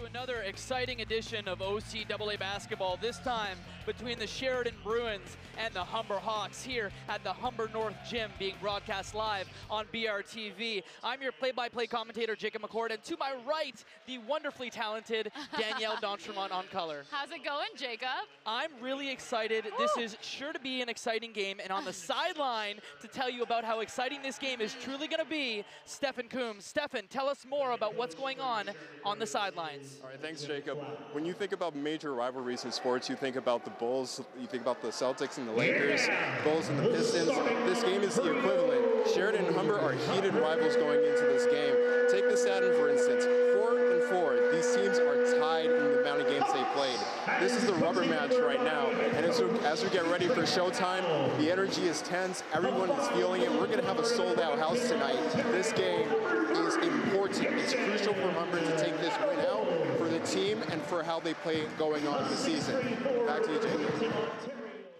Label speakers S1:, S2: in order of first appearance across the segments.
S1: to another exciting edition of OCAA basketball, this time between the Sheridan Bruins and the Humber Hawks here at the Humber North Gym, being broadcast live on BRTV. I'm your play-by-play commentator, Jacob McCord, and to my right, the wonderfully talented Danielle Donchermont on color.
S2: How's it going, Jacob?
S1: I'm really excited. Woo! This is sure to be an exciting game, and on the sideline to tell you about how exciting this game is truly going to be, Stefan Coombs. Stefan, tell us more about what's going on the sidelines.
S3: All right, thanks, Jacob. When you think about major rivalries in sports, you think about the Bulls, you think about the Celtics and the Lakers, Bulls and the Pistons. This game is the equivalent. Sheridan and Humber are heated rivals going into this game. Take the Saturn, for instance, 4-4. These teams are tied in the amount of games they played. This is the rubber match right now, and as we get ready for showtime, the energy is tense, everyone is feeling it. We're going to have a sold-out house tonight. This game is important. It's crucial for Humber to take this win out for the team and for how they play going on in the season. Back to you, Jacob.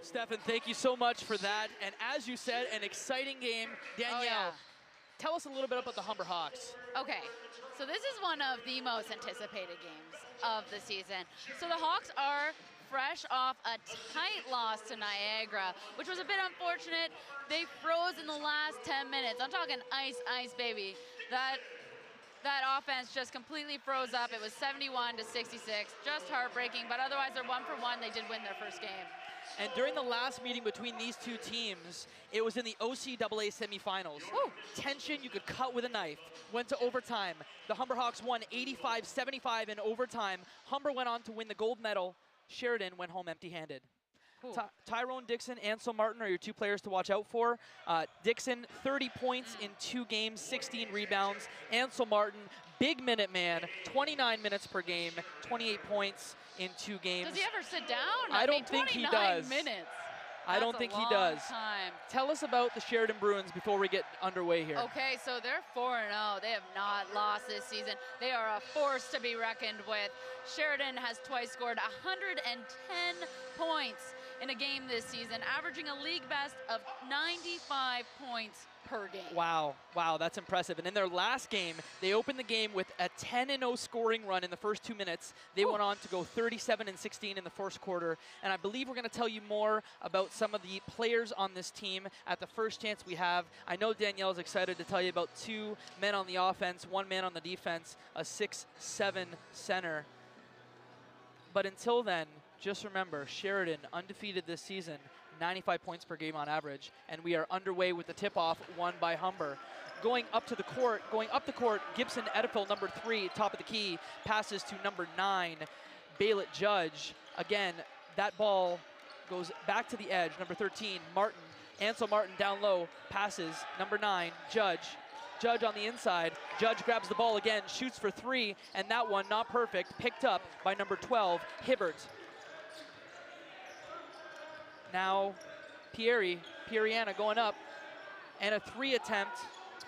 S1: Stefan, thank you so much for that. And as you said, an exciting game. Danielle, tell us a little bit about the Humber Hawks.
S2: Okay, so this is one of the most anticipated games of the season. So the Hawks are fresh off a tight loss to Niagara, which was a bit unfortunate. They froze in the last 10 minutes. I'm talking ice, baby. That offense just completely froze up. It was 71-66, just heartbreaking, but otherwise they're 1 for 1. They did win their first game.
S1: And during the last meeting between these two teams, it was in the OCAA semifinals.
S2: Ooh.
S1: Tension you could cut with a knife. Went to overtime. The Humber Hawks won 85-75 in overtime. Humber went on to win the gold medal. Sheridan went home empty-handed. Tyrone Dixon, Ansel Martin are your two players to watch out for. Dixon, 30 points in 2 games, 16 rebounds. Ansel Martin, big minute man, 29 minutes per game, 28 points in 2 games.
S2: Does he ever sit down?
S1: I don't think he does.
S2: 29 minutes.
S1: I don't think he does.
S2: Time.
S1: Tell us about the Sheridan Bruins before we get underway here.
S2: Okay, so they're 4-0. They have not lost this season. They are a force to be reckoned with. Sheridan has twice scored 110 points in a game this season, averaging a league best of 95 points per game.
S1: Wow, that's impressive. And in their last game, they opened the game with a 10-0 scoring run in the first 2 minutes. They went on to go 37-16 in the first quarter. And I believe we're going to tell you more about some of the players on this team at the first chance we have. I know Danielle's excited to tell you about 2 men on the offense, 1 man on the defense, a 6'7" center. But until then, just remember, Sheridan undefeated this season, 95 points per game on average, and we are underway with the tip-off won by Humber. Going up the court, Gibson Edifil, number 3, top of the key, passes to number 9, Baylett Judge. Again, that ball goes back to the edge, number 13, Martin. Ansel Martin down low, passes, number 9, Judge. Judge on the inside. Judge grabs the ball again, shoots for 3, and that one, not perfect, picked up by number 12, Hibbert. Now, Pieriana going up, and a 3 attempt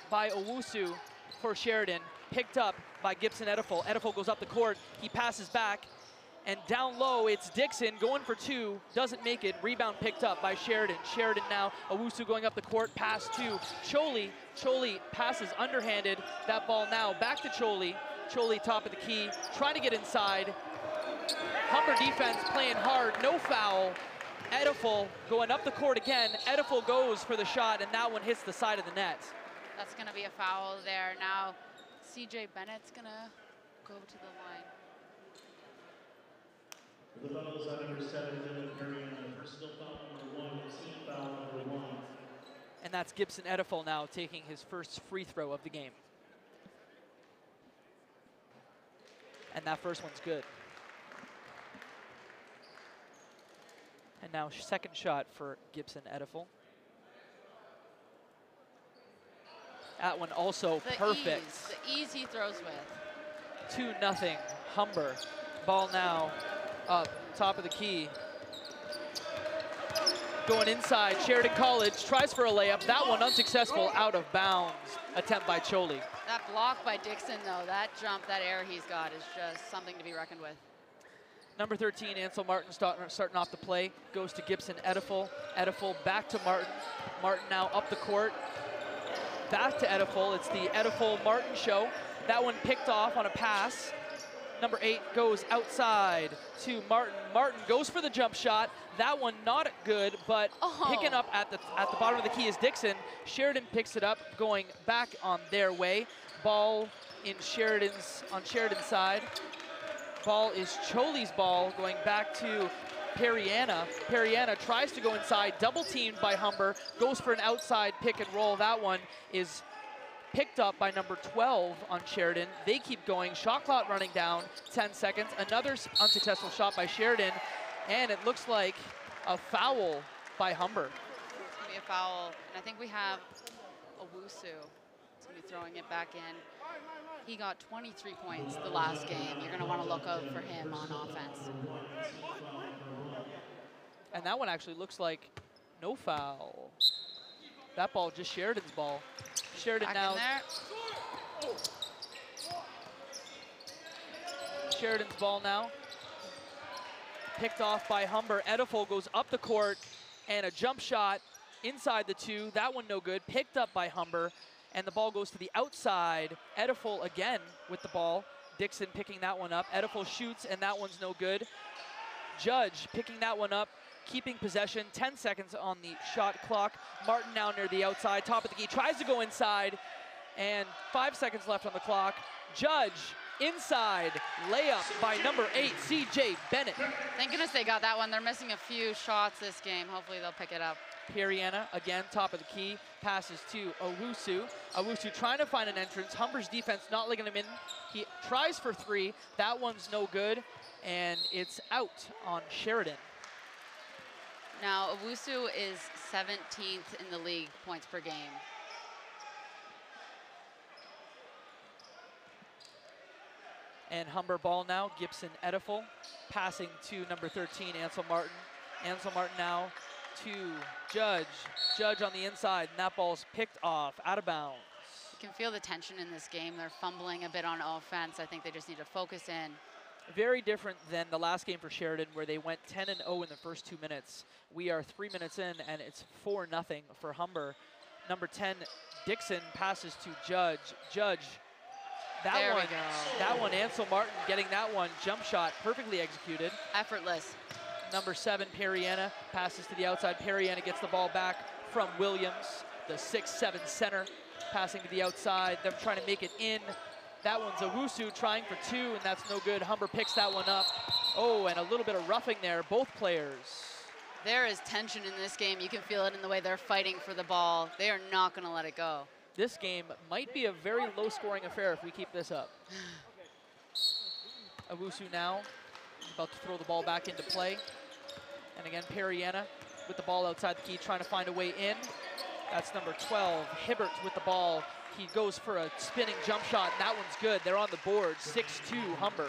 S1: by Owusu for Sheridan, picked up by Gibson Edifil. Edifil goes up the court, he passes back, and down low, it's Dixon going for 2, doesn't make it, rebound picked up by Sheridan. Sheridan now, Owusu going up the court, pass to Choli. Choli passes underhanded, that ball now back to Choli. Choli top of the key, trying to get inside. Humber defense playing hard, no foul. Edifil going up the court again. Edifil goes for the shot, and that one hits the side of the net.
S2: That's going to be a foul there. Now, CJ Bennett's going to go to the line.
S4: The fouls on number 7, Ariana. Personal foul number 1, team foul number 1.
S1: And that's Gibson Edifil now taking his first free throw of the game. And that first one's good. And now second shot for Gibson Edifil. That one also perfect.
S2: The ease he throws with.
S1: 2-0 Humber. Ball now up top of the key. Going inside, Sheridan College tries for a layup. That one unsuccessful, out of bounds. Attempt by Choli.
S2: That block by Dixon, though, that jump, that air he's got is just something to be reckoned with.
S1: Number 13, Ansel Martin starting off the play, goes to Gibson Edifil. Edifil back to Martin. Martin now up the court. Back to Edifil. It's the Edifil-Martin show. That one picked off on a pass. Number 8 goes outside to Martin. Martin goes for the jump shot. That one not good, but picking up at the bottom of the key is Dixon. Sheridan picks it up, going back on their way. Ball on Sheridan's side. Ball is Choli's ball, going back to Periana. Periana tries to go inside, double teamed by Humber, goes for an outside pick and roll. That one is picked up by number 12 on Sheridan. They keep going, shot clock running down, 10 seconds. Another unsuccessful shot by Sheridan, and it looks like a foul by Humber.
S2: It's gonna be a foul, and I think we have Owusu. It's gonna be throwing it back in. He got 23 points the last game. You're gonna wanna look out for him on offense.
S1: And that one actually looks like no foul. That ball just Sheridan's ball. Sheridan
S2: Back
S1: now.
S2: in there.
S1: Sheridan's ball now. Picked off by Humber. Edifol goes up the court, and a jump shot inside the 2. That one no good. Picked up by Humber, and the ball goes to the outside. Edifol again with the ball. Dixon picking that one up. Edifol shoots, and that one's no good. Judge picking that one up, keeping possession. 10 seconds on the shot clock. Martin now near the outside, top of the key, tries to go inside, and 5 seconds left on the clock. Judge inside, layup by number 8, CJ Bennett.
S2: Thank goodness they got that one. They're missing a few shots this game. Hopefully they'll pick it up.
S1: Periana again, top of the key, passes to Owusu. Owusu trying to find an entrance. Humber's defense not letting him in. He tries for 3. That one's no good, and it's out on Sheridan.
S2: Now, Owusu is 17th in the league points per game.
S1: And Humber ball now, Gibson Edifol, passing to number 13, Ansel Martin. Ansel Martin now to Judge. Judge on the inside, and that ball's picked off, out of bounds.
S2: You can feel the tension in this game. They're fumbling a bit on offense. I think they just need to focus in.
S1: Very different than the last game for Sheridan, where they went 10-0 in the first 2 minutes. We are 3 minutes in, and it's 4-0 for Humber. Number 10, Dixon, passes to Judge. Judge,
S2: There we go.
S1: That one, Ansel Martin getting that one, jump shot, perfectly executed.
S2: Effortless.
S1: Number 7, Periana, passes to the outside. Periana gets the ball back from Williams, the 6'7" center, passing to the outside. They're trying to make it in. That one's Owusu trying for 2, and that's no good. Humber picks that one up. Oh, and a little bit of roughing there, both players.
S2: There is tension in this game. You can feel it in the way they're fighting for the ball. They are not going to let it go.
S1: This game might be a very low-scoring affair if we keep this up. Owusu now is about to throw the ball back into play. And again, Periana with the ball outside the key, trying to find a way in. That's number 12, Hibbert with the ball. He goes for a spinning jump shot, and that one's good. They're on the board, 6-2 Humber.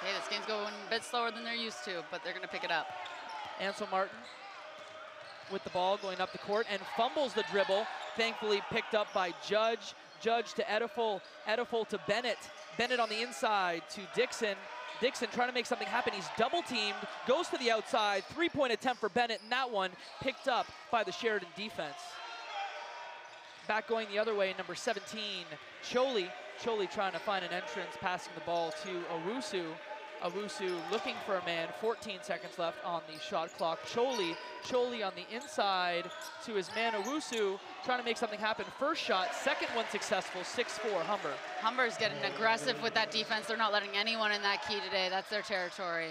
S2: Hey, this game's going a bit slower than they're used to, but they're going to pick it up.
S1: Ansel Martin with the ball going up the court and fumbles the dribble. Thankfully picked up by Judge. Judge to Edifol. Edifol to Bennett. Bennett on the inside to Dixon. Dixon trying to make something happen. He's double teamed, goes to the outside. 3-point attempt for Bennett, and that one picked up by the Sheridan defense. Back going the other way, number 17, Choli. Choli trying to find an entrance, passing the ball to Owusu. Owusu looking for a man, 14 seconds left on the shot clock. Choli on the inside to his man Owusu, trying to make something happen. First shot, second one successful, 6-4 Humber.
S2: Humber's getting aggressive with that defense. They're not letting anyone in that key today. That's their territory.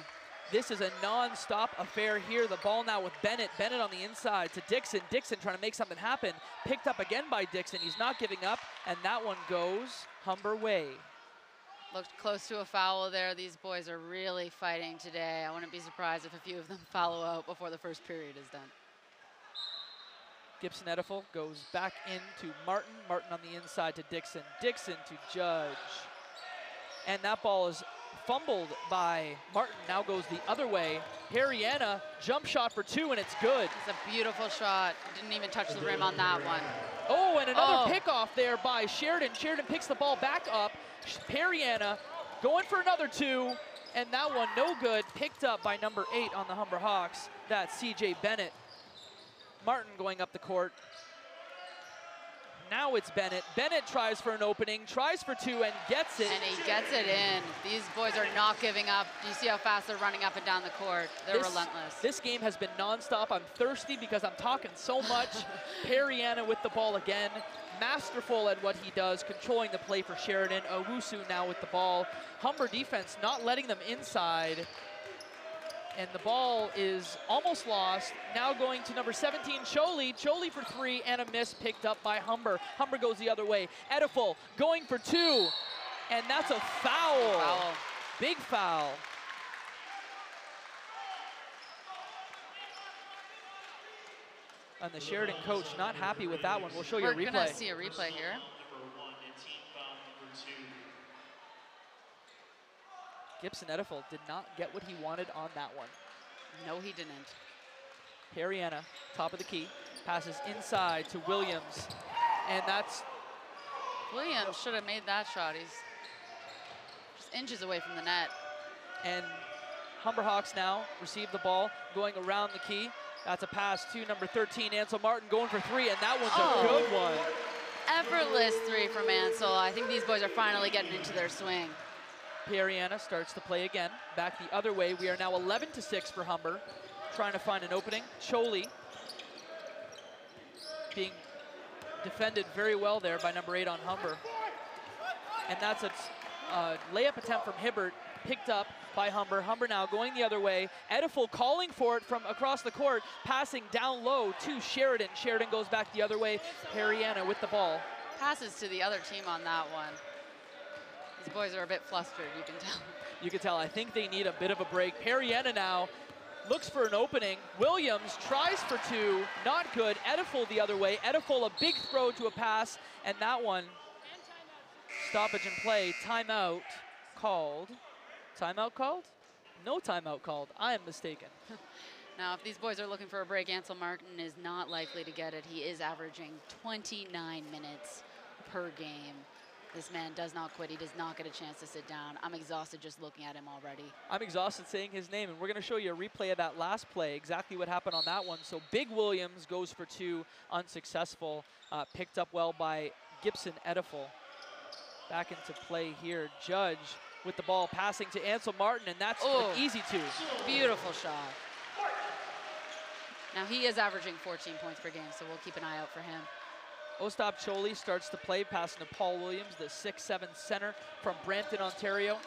S1: This is a non-stop affair here. The ball now with Bennett. Bennett on the inside to Dixon. Dixon trying to make something happen. Picked up again by Dixon. He's not giving up, and that one goes Humber way.
S2: Looked close to a foul there. These boys are really fighting today. I wouldn't be surprised if a few of them follow out before the first period is done.
S1: Gibson Edifol goes back into Martin. Martin on the inside to Dixon. Dixon to Judge. And that ball is fumbled by Martin. Now goes the other way. Periana, jump shot for 2, and it's good.
S2: It's a beautiful shot. Didn't even touch the rim on that one.
S1: Oh, and another pickoff there by Sheridan. Sheridan picks the ball back up. Periana going for another 2, and that one no good. Picked up by number 8 on the Humber Hawks. That's CJ Bennett. Martin going up the court. Now it's Bennett. Bennett tries for an opening, tries for two, and gets it.
S2: And he gets it in. These boys are not giving up. Do you see how fast they're running up and down the court? They're relentless.
S1: This game has been nonstop. I'm thirsty because I'm talking so much. Periana with the ball again. Masterful at what he does, controlling the play for Sheridan. Owusu now with the ball. Humber defense not letting them inside. And the ball is almost lost. Now going to number 17, Choli. Choli for three and a miss picked up by Humber. Humber goes the other way. Ediful going for two. And that's a foul. Big foul. And the Sheridan coach not happy with that one. We'll show you a replay.
S2: We're gonna see a replay here.
S1: Gibson Ediful did not get what he wanted on that one.
S2: No, he didn't.
S1: Periana, top of the key, passes inside to Williams. And that's...
S2: Williams should have made that shot. He's just inches away from the net.
S1: And Humber Hawks now receive the ball, going around the key. That's a pass to number 13, Ansel Martin, going for three, and that one's a good one.
S2: Effortless three from Ansel. I think these boys are finally getting into their swing.
S1: Periana starts to play again. Back the other way. We are now 11-6 for Humber. Trying to find an opening. Choli being defended very well there by number 8 on Humber. And that's a layup attempt from Hibbert, picked up by Humber. Humber now going the other way. Ediful calling for it from across the court, passing down low to Sheridan. Sheridan goes back the other way. Periana with the ball.
S2: Passes to the other team on that one. These boys are a bit flustered, you can tell.
S1: You can tell. I think they need a bit of a break. Periana now looks for an opening. Williams tries for two, not good. Ediful the other way. Ediful a big throw to a pass, and that one, stoppage in play. Timeout called. Timeout called? No timeout called. I am mistaken.
S2: Now, if these boys are looking for a break, Ansel Martin is not likely to get it. He is averaging 29 minutes per game. This man does not quit. He does not get a chance to sit down. I'm exhausted just looking at him already.
S1: I'm exhausted saying his name, and we're going to show you a replay of that last play, exactly what happened on that one. So Big Williams goes for two, unsuccessful, picked up well by Gibson Ediful. Back into play here. Judge with the ball, passing to Ansel Martin, and that's an easy two.
S2: Beautiful shot. Now he is averaging 14 points per game, so we'll keep an eye out for him.
S1: Ostap Choli starts to play, passing to Paul Williams, the 6'7" center from Brampton, Ontario.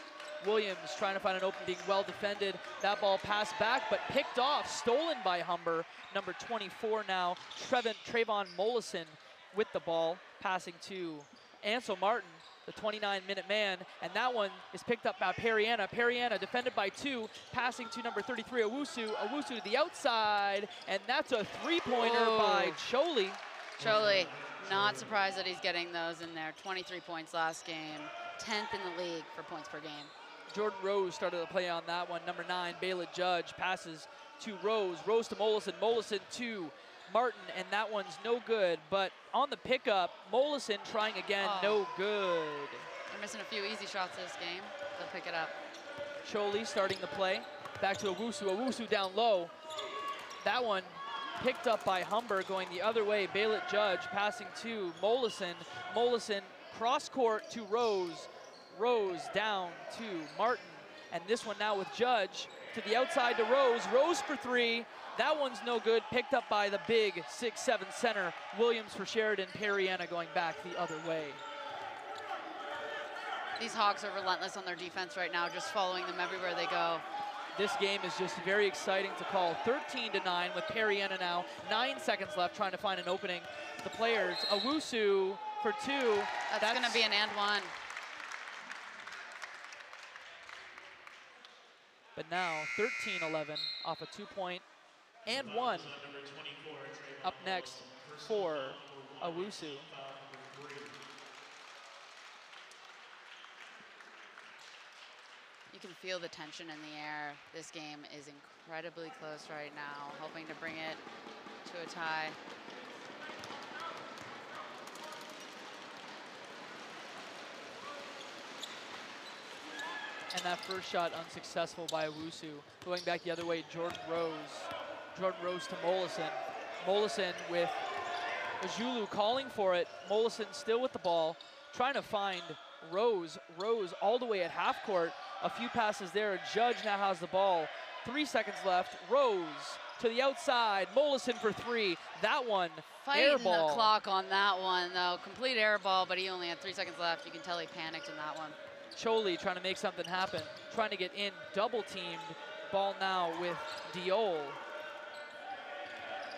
S1: Williams trying to find an open, being well defended. That ball passed back, but picked off, stolen by Humber. Number 24 now, Trayvon Mollison with the ball, passing to Ansel Martin, the 29-minute man, and that one is picked up by Periana. Periana defended by two, passing to number 33, Owusu. Owusu to the outside, and that's a three-pointer by Choli.
S2: Choli, not surprised that he's getting those in there. 23 points last game, 10th in the league for points per game.
S1: Jordan Rose started to play on that one. Number 9, Baylor Judge, passes to Rose. Rose to Mollison. Mollison to Martin, and that one's no good. But on the pickup, Mollison trying again, no good.
S2: They're missing a few easy shots this game. They'll pick it up.
S1: Choli starting the play. Back to Owusu. Owusu down low. That one picked up by Humber, going the other way. Baylor Judge passing to Mollison. Mollison cross court to Rose. Rose down to Martin. And this one now with Judge to the outside to Rose. Rose for three. That one's no good. Picked up by the big 6'7" center. Williams for Sheridan. Periana going back the other way.
S2: These Hawks are relentless on their defense right now, just following them everywhere they go.
S1: This game is just very exciting to call. 13-9 with Periana now. 9 seconds left trying to find an opening. The players, Owusu for two.
S2: That's gonna be an and one.
S1: But now 13-11 off a 2-point and one. Up next for Owusu.
S2: You can feel the tension in the air. This game is incredibly close right now, hoping to bring it to a tie.
S1: And that first shot unsuccessful by Owusu. Going back the other way, Jordan Rose. Jordan Rose to Mollison. Mollison with Ojulu calling for it. Mollison still with the ball, trying to find Rose. Rose all the way at half court. A few passes there. Judge now has the ball. 3 seconds left. Rose to the outside. Mollison for three. That one, air
S2: Fighting
S1: ball.
S2: the clock on that one, though. Complete air ball, but he only had 3 seconds left. You can tell he panicked in that one.
S1: Choli trying to make something happen. Trying to get in. Double teamed. Ball now with Diol.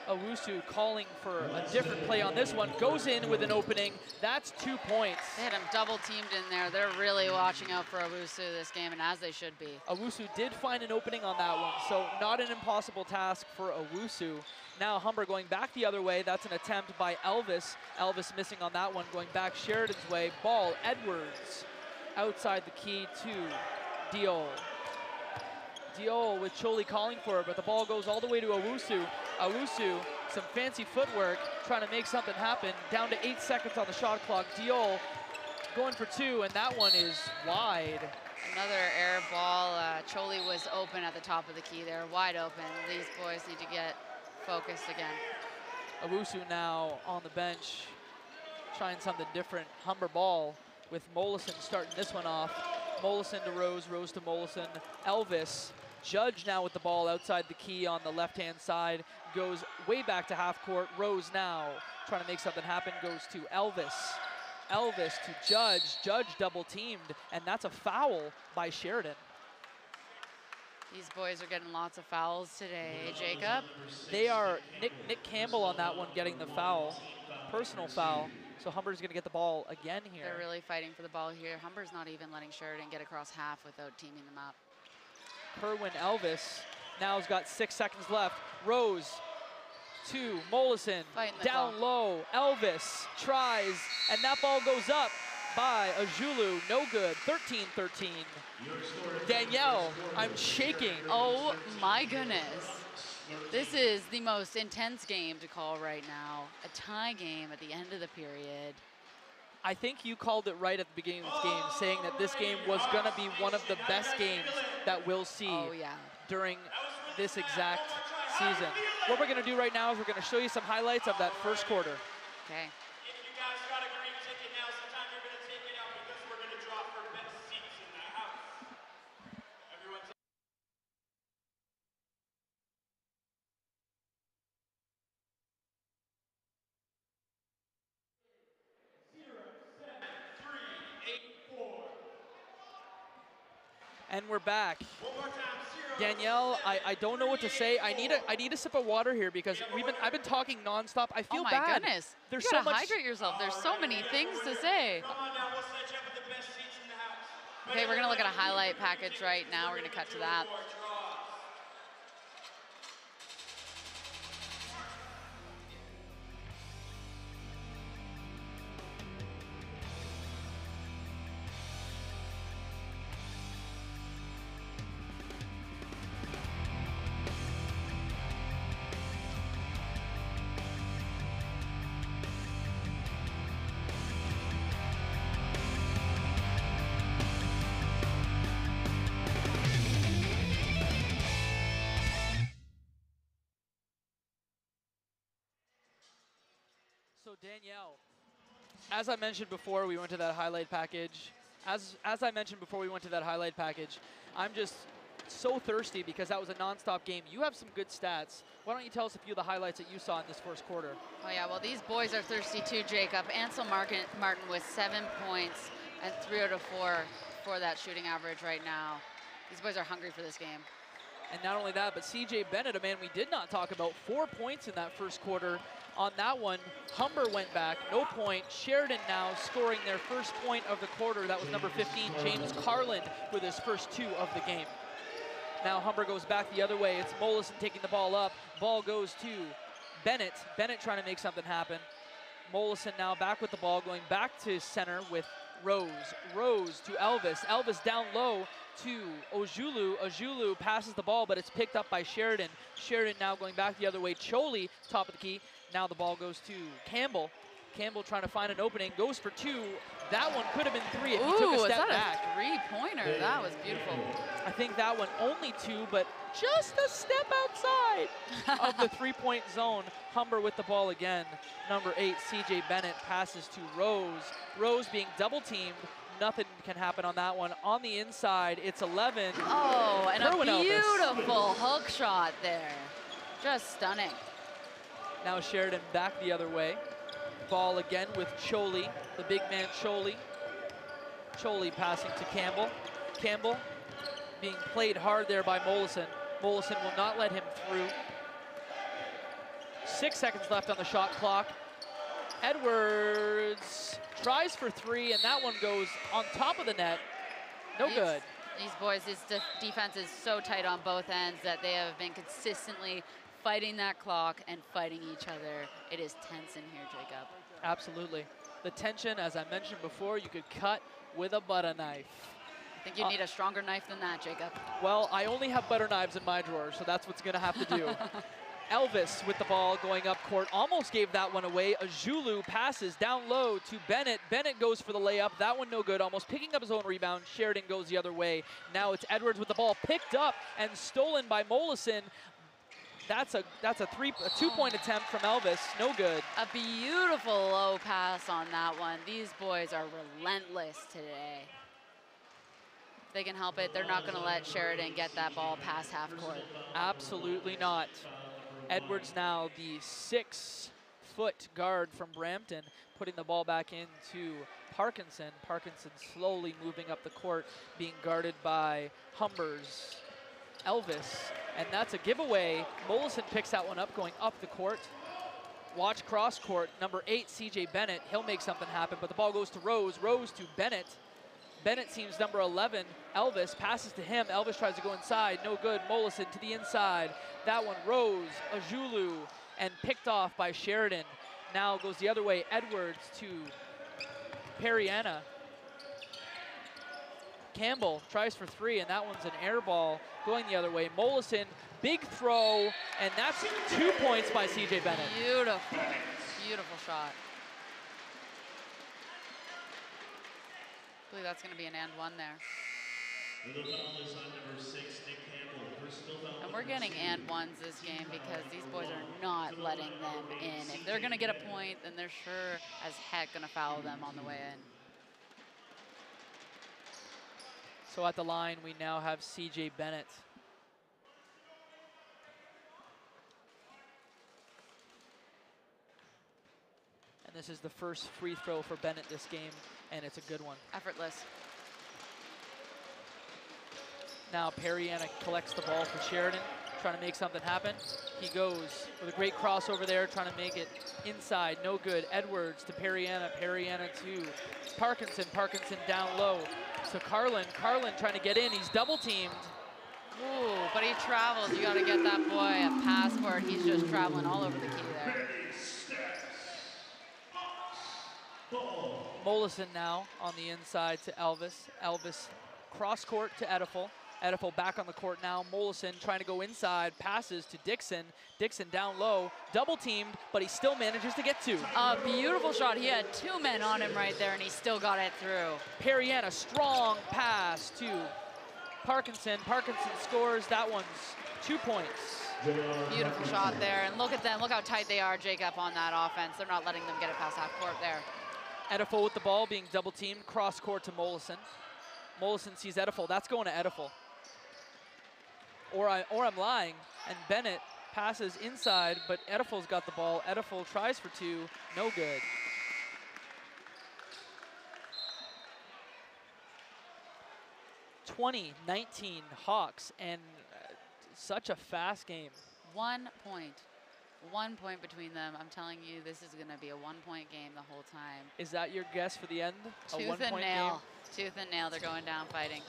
S1: Owusu calling for a different play on this one. Goes in with an opening. That's 2 points.
S2: They had him double teamed in there. They're really watching out for Owusu this game, and as they should be.
S1: Owusu did find an opening on that one, so not an impossible task for Owusu. Now Humber going back the other way. That's an attempt by Elvis. Elvis missing on that one, going back Sheridan's way. Ball, Edwards, outside the key to Diol. Diol with Choli calling for it, but the ball goes all the way to Owusu. Owusu, some fancy footwork, trying to make something happen. Down to 8 seconds on the shot clock. Diol going for two, and that one is wide.
S2: Another air ball. Choli was open at the top of the key there, wide open. These boys need to get focused again.
S1: Owusu now on the bench, trying something different. Humber ball with Mollison starting this one off. Mollison to Rose, Rose to Mollison. Elvis, Judge now with the ball outside the key on the left-hand side. Goes way back to half court. Rose now trying to make something happen, goes to Elvis. Elvis to Judge. Judge double teamed, and that's a foul by Sheridan.
S2: These boys are getting lots of fouls today, Jacob.
S1: They are Nick Campbell on that one getting the foul, personal foul. So Humber's gonna get the ball again here.
S2: They're really fighting for the ball here. Humber's not even letting Sheridan get across half without teaming them up.
S1: Kerwin Elvis now has got 6 seconds left. Rose to Mollison, down
S2: clock.
S1: low. Elvis tries, and that ball goes up by Ojulu. No good. 13-13. Danielle, I'm shaking.
S2: Oh my goodness. This is the most intense game to call right now. A tie game at the end of the period.
S1: I think you called it right at the beginning of this game, saying that this game was going to be one of the best games that we'll see during this exact season. What we're going to do right now is we're going to show you some highlights of that first quarter.
S2: Okay.
S1: And we're back. Danielle, I don't know what to say. I need a sip of water here because I've been talking nonstop. I feel bad.
S2: Oh my goodness.
S1: There's
S2: you
S1: so
S2: gotta
S1: much.
S2: hydrate yourself. There's so many things to say. Okay, we're gonna look at a highlight package right now. We're gonna cut to that.
S1: So Danielle, as I mentioned before we went to that highlight package, as I mentioned before we went to that highlight package, I'm just so thirsty because that was a nonstop game. You have some good stats. Why don't you tell us a few of the highlights that you saw in this first quarter?
S2: Oh yeah, well these boys are thirsty too, Jacob. Ansel Martin with 7 points and 3 out of 4 for that shooting average right now. These boys are hungry for this game.
S1: And not only that, but CJ Bennett, a man we did not talk about, 4 points in that first quarter. On that one, Humber went back, no point. Sheridan now scoring their first point of the quarter. That was number 15, James Carlin, with his first 2 of the game. Now Humber goes back the other way. It's Mollison taking the ball up. Ball goes to Bennett. Bennett trying to make something happen. Mollison now back with the ball, going back to center with Rose. Rose to Elvis. Elvis down low to Ojulu. Ojulu passes the ball, but it's picked up by Sheridan. Sheridan now going back the other way. Choli, top of the key. Now the ball goes to Campbell. Campbell trying to find an opening, goes for 2. That one could have been 3 if he
S2: Ooh,
S1: took a
S2: is
S1: step
S2: that
S1: back.
S2: a three-pointer? That was beautiful.
S1: I think that one only 2, but just a step outside of the 3-point zone. Humber with the ball again. Number 8, CJ Bennett passes to Rose. Rose being double teamed. Nothing can happen on that one. On the inside, it's 11.
S2: Oh, and
S1: Kerwin
S2: a
S1: Elvis.
S2: beautiful hook shot there. Just stunning.
S1: Now Sheridan back the other way. Ball again with Choli, the big man Choli. Choli passing to Campbell. Campbell being played hard there by Mollison. Mollison will not let him through. 6 seconds left on the shot clock. Edwards tries for 3, and that one goes on top of the net. No good.
S2: These boys, this defense is so tight on both ends that they have been consistently fighting that clock and fighting each other. It is tense in here, Jacob.
S1: Absolutely. The tension, as I mentioned before, you could cut with a butter knife.
S2: I think you need a stronger knife than that, Jacob.
S1: Well, I only have butter knives in my drawer, so that's what's going to have to do. Elvis with the ball going up court, almost gave that one away. Ajulu passes down low to Bennett. Bennett goes for the layup. That one no good, almost picking up his own rebound. Sheridan goes the other way. Now it's Edwards with the ball picked up and stolen by Mollison. That's a 2-point attempt from Elvis, no good.
S2: A beautiful low pass on that one. These boys are relentless today. If they can help it, they're not going to let Sheridan get that ball past half court.
S1: Absolutely not. Edwards now the 6-foot guard from Brampton, putting the ball back into Parkinson. Parkinson slowly moving up the court, being guarded by Humber's Elvis. And that's a giveaway. Mollison picks that one up, going up the court. Watch cross court, number 8, CJ Bennett. He'll make something happen, but the ball goes to Rose. Rose to Bennett. Bennett seems number 11. Elvis passes to him. Elvis tries to go inside. No good. Mollison to the inside. That one, Rose, Ajulu, and picked off by Sheridan. Now goes the other way. Edwards to Periana. Campbell tries for 3, and that one's an air ball going the other way. Mollison, big throw, and that's 2 points by CJ Bennett.
S2: Beautiful, beautiful shot. I believe that's going to be an and one there. And we're getting and ones this game because these boys are not letting them in. If they're going to get a point, then they're sure as heck going to foul them on the way in.
S1: So at the line, we now have CJ Bennett. And this is the first free throw for Bennett this game, and it's a good one.
S2: Effortless.
S1: Now Periana collects the ball for Sheridan, trying to make something happen. He goes with a great crossover there, trying to make it inside, no good. Edwards to Periana, Periana to Parkinson, Parkinson down low to Carlin. Carlin trying to get in, he's double teamed.
S2: Ooh, but he travels. You gotta get that boy a passport. He's just traveling all over the key there.
S1: Mollison now on the inside to Elvis. Elvis cross court to Edifel. Edifel back on the court now. Mollison trying to go inside, passes to Dixon. Dixon down low, double teamed, but he still manages to get 2.
S2: A beautiful shot. He had 2 men on him right there, and he still got it through.
S1: Periana, strong pass to Parkinson. Parkinson scores. That one's 2 points.
S2: Beautiful shot there, and look at them. Look how tight they are, Jacob, on that offense. They're not letting them get it past half court there.
S1: Edifel with the ball, being double teamed, cross court to Mollison. Mollison sees Edifel. That's going to Edifel. Or I'm lying, and Bennett passes inside, but Edifel's got the ball. Edifel tries for 2, no good. (20-19) Hawks, and such a fast game.
S2: 1 point. 1 point between them. I'm telling you, this is going to be a 1-point game the whole time.
S1: Is that your guess for the end? A
S2: Tooth
S1: 1-point
S2: and nail.
S1: game?
S2: Tooth and nail. They're going down fighting.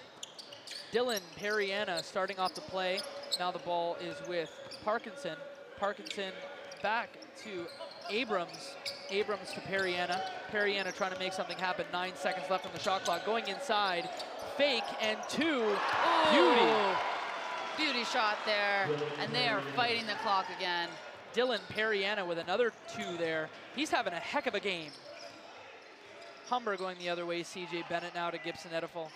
S1: Dylan Periana starting off the play. Now the ball is with Parkinson. Parkinson back to Abrams. Abrams to Periana. Periana trying to make something happen. 9 seconds left on the shot clock. Going inside. Fake and 2.
S2: Ooh.
S1: Beauty.
S2: Beauty shot there. And they are fighting the clock again.
S1: Dylan Periana with another 2 there. He's having a heck of a game. Humber going the other way. CJ Bennett now to Gibson Edifel.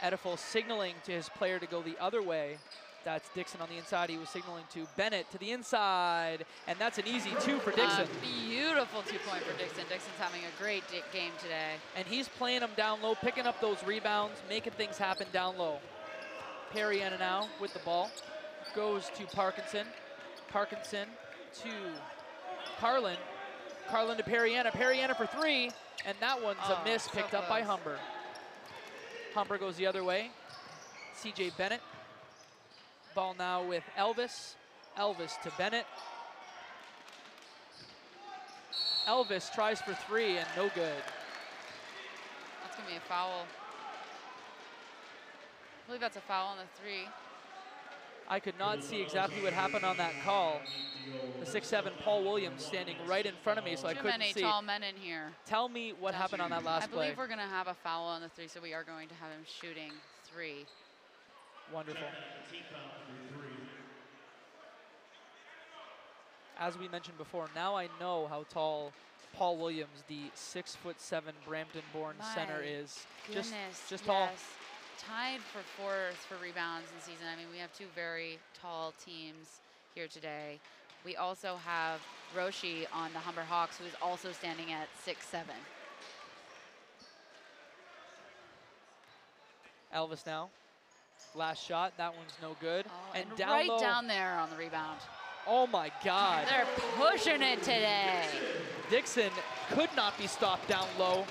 S1: Edifel signaling to his player to go the other way. That's Dixon on the inside. He was signaling to Bennett to the inside. And that's an easy 2 for Dixon.
S2: Beautiful 2-point for Dixon. Dixon's having a great game today.
S1: And he's playing them down low, picking up those rebounds, making things happen down low. Periana now with the ball. Goes to Parkinson. Parkinson to Carlin. Carlin to Periana. Periana for 3. And that one's a miss, picked up by Humber. Humber goes the other way. CJ Bennett. Ball now with Elvis. Elvis to Bennett. Elvis tries for 3 and no good.
S2: That's going to be a foul. I believe that's a foul on the 3.
S1: I could not see exactly what happened on that call. The 6'7" Paul Williams standing right in front of me, so I couldn't see.
S2: Too many tall men in here.
S1: Tell me what happened on that last play.
S2: I believe we're going to have a foul on the 3, so we are going to have him shooting 3.
S1: Wonderful. As we mentioned before, now I know how tall Paul Williams, the 6'7" Brampton-born center is.
S2: Goodness,
S1: just tall.
S2: Yes. Tied for 4th for rebounds in season. I mean, we have 2 very tall teams here today. We also have Roshi on the Humber Hawks, who is also standing at 6'7".
S1: Elvis now. Last shot, that one's no good.
S2: And down low, down there on the rebound.
S1: Oh my God.
S2: They're pushing it today.
S1: Dixon could not be stopped down low.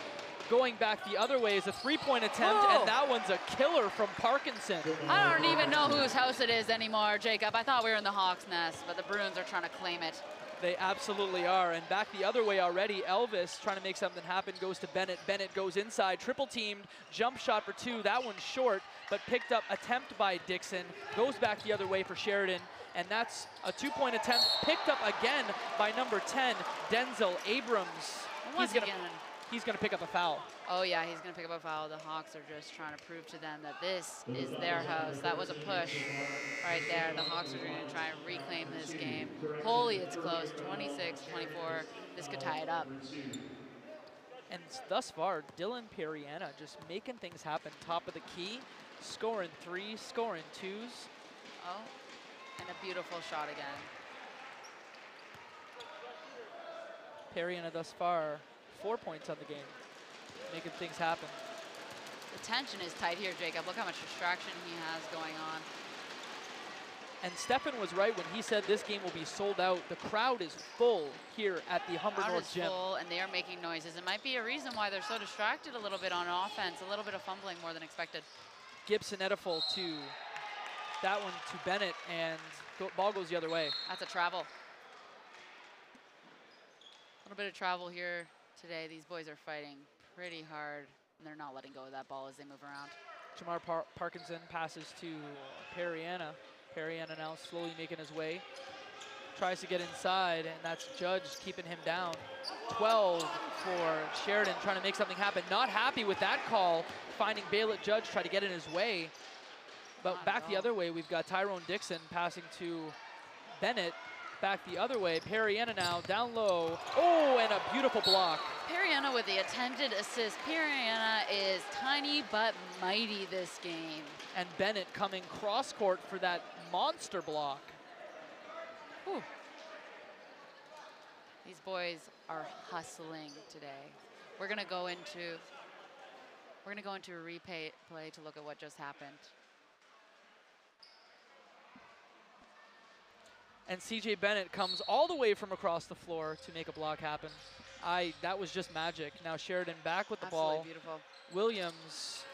S1: Going back the other way is a 3-point attempt, and that one's a killer from Parkinson.
S2: I don't even know whose house it is anymore, Jacob. I thought we were in the Hawks' nest, but the Bruins are trying to claim it.
S1: They absolutely are, and back the other way already. Elvis trying to make something happen, goes to Bennett. Bennett goes inside, triple teamed, jump shot for 2. That one's short, but picked up, attempt by Dixon. Goes back the other way for Sheridan, and that's a 2-point attempt, picked up again by number 10, Denzel Abrams. He's gonna pick up a foul.
S2: Oh yeah, he's gonna pick up a foul. The Hawks are just trying to prove to them that this is their house. That was a push right there. The Hawks are gonna try and reclaim this game. Holy, it's close, 26-24. This could tie it up.
S1: And thus far, Dylan Periana just making things happen. Top of the key, scoring 3s, scoring 2s.
S2: Oh, and a beautiful shot again.
S1: Periana thus far, 4 points on the game, making things happen.
S2: The tension is tight here, Jacob. Look how much distraction he has going on.
S1: And Stefan was right when he said this game will be sold out. The crowd is full here at the Humber North Gym.
S2: Full, and they are making noises. It might be a reason why they're so distracted a little bit on offense, a little bit of fumbling more than expected.
S1: Gibson Edifel to that one to Bennett, and ball goes the other way.
S2: That's a travel. A little bit of travel here today. These boys are fighting pretty hard, and they're not letting go of that ball as they move around.
S1: Jamar Parkinson passes to Periana. Periana now slowly making his way. Tries to get inside, and that's Judge keeping him down. 12 for Sheridan, trying to make something happen. Not happy with that call, finding Baylett Judge, try to get in his way. But back the other way, we've got Tyrone Dixon passing to Bennett. Back the other way, Periana now down low. Oh, and a beautiful block.
S2: Periana with the attempted assist. Periana is tiny but mighty this game.
S1: And Bennett coming cross court for that monster block.
S2: Whew. These boys are hustling today. We're gonna go into a replay to look at what just happened.
S1: And CJ Bennett comes all the way from across the floor to make a block happen. That was just magic. Now Sheridan back with the ball.
S2: Beautiful.
S1: Williams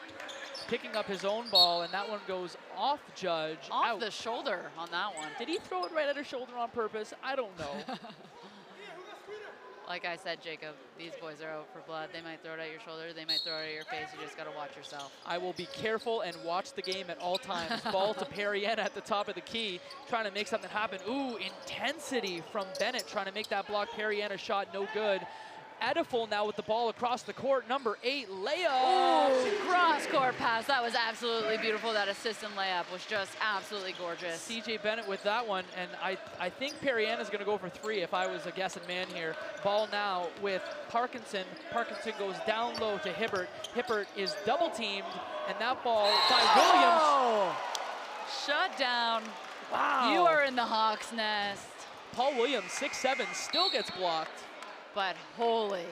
S1: picking up his own ball, and that one goes off Judge.
S2: Off the shoulder on that one.
S1: Did he throw it right at his shoulder on purpose? I don't know.
S2: Like I said, Jacob, these boys are out for blood. They might throw it at your shoulder. They might throw it at your face. You just got to watch yourself.
S1: I will be careful and watch the game at all times. Ball to Periana at the top of the key, trying to make something happen. Ooh, intensity from Bennett trying to make that block. Periana shot no good. Ediful now with the ball across the court. Number 8, layup.
S2: Ooh, cross-court pass. That was absolutely beautiful. That assistant layup was just absolutely gorgeous.
S1: CJ Bennett with that one, and I think Periana's going to go for 3 if I was a guessing man here. Ball now with Parkinson. Parkinson goes down low to Hibbert. Hibbert is double teamed, and that ball by Williams.
S2: Oh! Shut down.
S1: Wow.
S2: You are in the Hawks' nest.
S1: Paul Williams, 6'7", still gets blocked.
S2: But holy.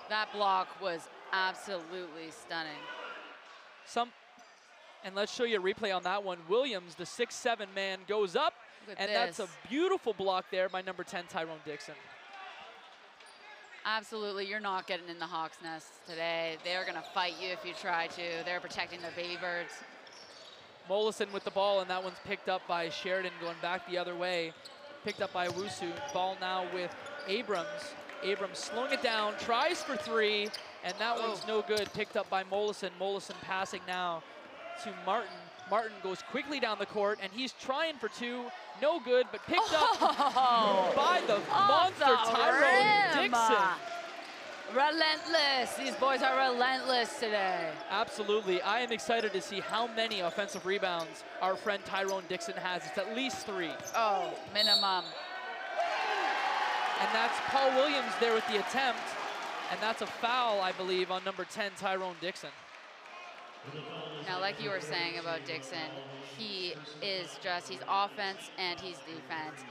S2: That block was absolutely stunning.
S1: And let's show you a replay on that one. Williams, the 6'7" man, goes up, and that's a beautiful block there by number 10, Tyrone Dixon.
S2: Absolutely, you're not getting in the Hawks' nest today. They're gonna fight you if you try to. They're protecting their baby birds.
S1: Mollison with the ball, and that one's picked up by Sheridan going back the other way. Picked up by Owusu. Ball now with Abrams. Abrams slowing it down, tries for 3, and that one's no good. Picked up by Mollison. Mollison passing now to Martin. Martin goes quickly down the court, and he's trying for 2. No good, but picked up by the monster Tyrone Dixon.
S2: Relentless. These boys are relentless today.
S1: Absolutely. I am excited to see how many offensive rebounds our friend Tyrone Dixon has. It's at least 3.
S2: Oh, minimum.
S1: And that's Paul Williams there with the attempt. And that's a foul, I believe, on number 10, Tyrone Dixon.
S2: Now, like you were saying about Dixon, he's offense and he's defense.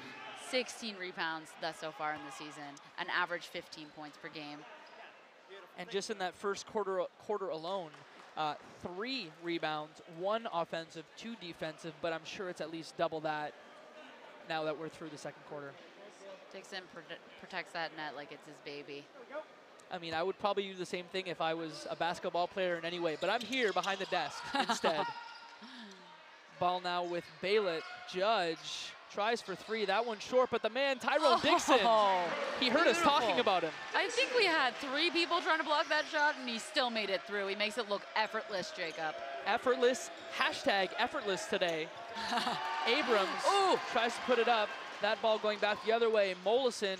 S2: 16 rebounds thus so far in the season, an average 15 points per game.
S1: And just in that first quarter alone, 3 rebounds, 1 offensive, 2 defensive, but I'm sure it's at least double that now that we're through the second quarter.
S2: Dixon protects that net like it's his baby.
S1: I mean, I would probably do the same thing if I was a basketball player in any way, but I'm here behind the desk instead. Ball now with Baylett. Judge tries for 3. That one short, but the man, Tyrone Dixon, he heard us talking about him.
S2: I think we had 3 people trying to block that shot, and he still made it through. He makes it look effortless, Jacob.
S1: Effortless, hashtag effortless today. Abrams tries to put it up. That ball going back the other way. Mollison,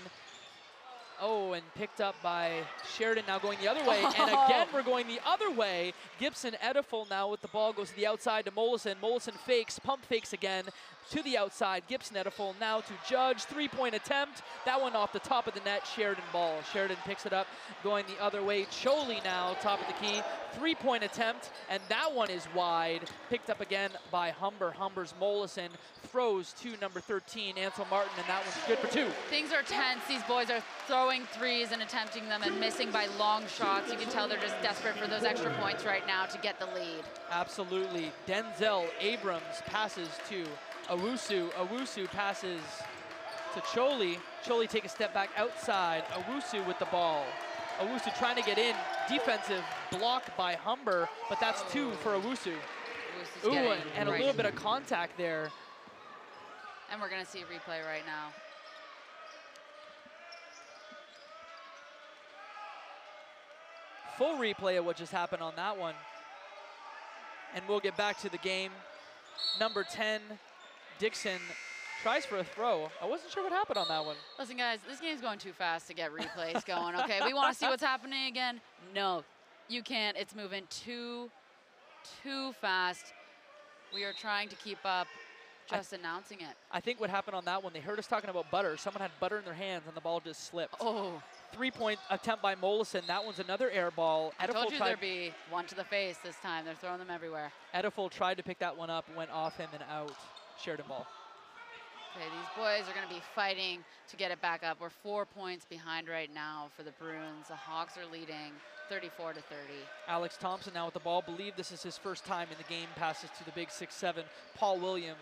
S1: and picked up by Sheridan, now going the other way. And again, we're going the other way. Gibson Ediful now with the ball, goes to the outside to Mollison. Mollison fakes, pump fakes again to the outside. Gibson Ediful now to Judge. 3-point attempt. That one off the top of the net. Sheridan ball. Sheridan picks it up, going the other way. Choli now, top of the key. 3-point attempt, and that one is wide. Picked up again by Humber. Humber's Mollison throws to number 13, Ansel Martin, and that one's good for 2.
S2: Things are tense. These boys are throwing 3s and attempting them and missing by long shots. You can tell they're just desperate for those extra points right now to get the lead.
S1: Absolutely. Denzel Abrams passes to Owusu. Owusu passes to Choli. Choli take a step back outside. Owusu with the ball. Owusu trying to get in. Defensive block by Humber, but that's 2 for Owusu. And a little bit of contact there.
S2: And we're going to see a replay right now.
S1: Full replay of what just happened on that one. And we'll get back to the game. Number 10, Dixon, tries for a throw. I wasn't sure what happened on that one.
S2: Listen, guys, this game's going too fast to get replays going, okay? We want to see what's happening again. No, you can't. It's moving too fast. We are trying to keep up, just announcing it.
S1: I think what happened on that one, they heard us talking about butter. Someone had butter in their hands, and the ball just slipped. 3-point attempt by Mollison. That one's another air ball.
S2: I told you there'd be one to the face this time. They're throwing them everywhere.
S1: Ediful tried to pick that one up, went off him and out. Sheridan ball.
S2: Okay, these boys are going to be fighting to get it back up. We're 4 points behind right now for the Bruins. The Hawks are leading 34-30.
S1: Alex Thompson now with the ball. Believe this is his first time in the game. Passes to the big 6'7". Paul Williams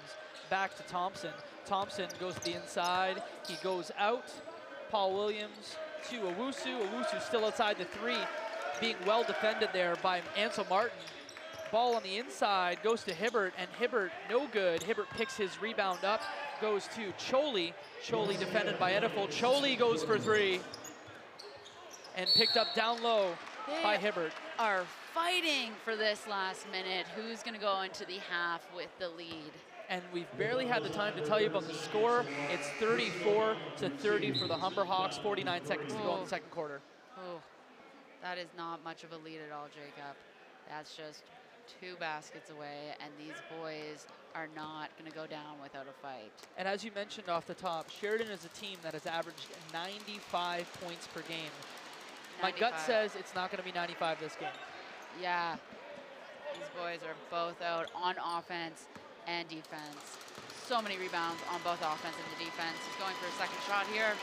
S1: back to Thompson. Thompson goes to the inside. He goes out. Paul Williams to Owusu. Owusu still outside the 3. Being well defended there by Ansel Martin. Ball on the inside goes to Hibbert, and Hibbert no good. Hibbert picks his rebound up, goes to Choli. Choli defended by Ediful. Choli goes for 3 and picked up down low by Hibbert.
S2: Are fighting for this last minute. Who's going to go into the half with the lead?
S1: and we've barely had the time to tell you about the score. It's 34-30 for the Humber Hawks, 49 seconds to go in the second quarter.
S2: Oh, that is not much of a lead at all, Jacob. That's just 2 baskets away, and these boys are not going to go down without a fight.
S1: And as you mentioned off the top, Sheridan is a team that has averaged 95 points per game. 95. My gut says it's not going to be 95 this game.
S2: Yeah, these boys are both out on offense and defense. So many rebounds on both offense and the defense. He's going for a second shot here.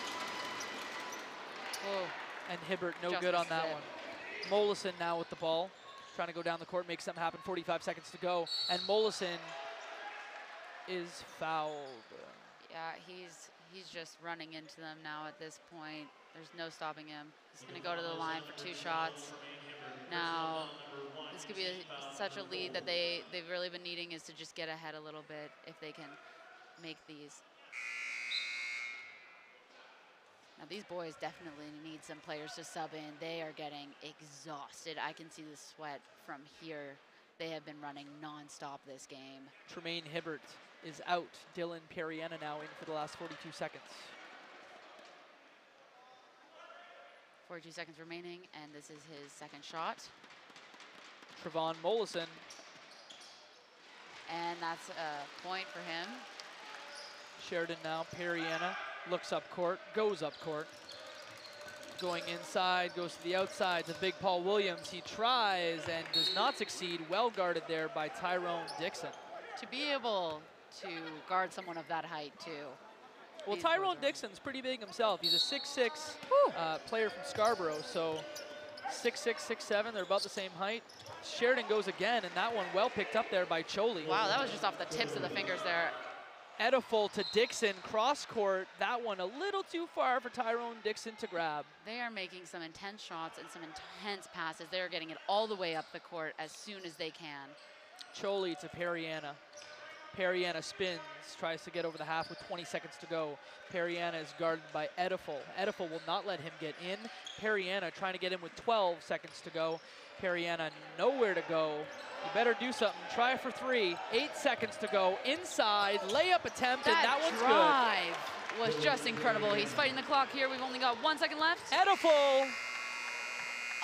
S2: Oh.
S1: And Hibbert, no good on that one. Mollison now with the ball, trying to go down the court, make something happen, 45 seconds to go. And Mollison is fouled.
S2: Yeah, he's just running into them now at this point. There's no stopping him. He's going to go to the line for 2 shots. Now, this could be such a lead that they've really been needing, is to just get ahead a little bit if they can make these. Now, these boys definitely need some players to sub in. They are getting exhausted. I can see the sweat from here. They have been running nonstop this game.
S1: Tremaine Hibbert is out. Dylan Periana now in for the last 42 seconds.
S2: 42 seconds remaining, and this is his second shot.
S1: Trevon Mollison.
S2: And that's a point for him.
S1: Sheridan now, Periana looks up court, goes up court. Going inside, goes to the outside to Big Paul Williams. He tries and does not succeed. Well guarded there by Tyrone Dixon.
S2: To be able to guard someone of that height, too.
S1: Well, Tyrone Dixon's pretty big himself. He's a 6'6" player from Scarborough, so 6'6", 6'7", they're about the same height. Sheridan goes again, and that one well picked up there by Choli.
S2: Wow, that was just off the tips of the fingers there.
S1: Ediful to Dixon, cross court. That one a little too far for Tyrone Dixon to grab.
S2: They are making some intense shots and some intense passes. They are getting it all the way up the court as soon as they can.
S1: Choli to Periana. Periana spins, tries to get over the half with 20 seconds to go. Periana is guarded by Ediful. Ediful will not let him get in. Periana trying to get in with 12 seconds to go. Periana nowhere to go. You better do something. Try for 3. 8 seconds to go. Inside, layup attempt, and that one's
S2: drive was just incredible. He's fighting the clock here. We've only got 1 second left.
S1: Ediful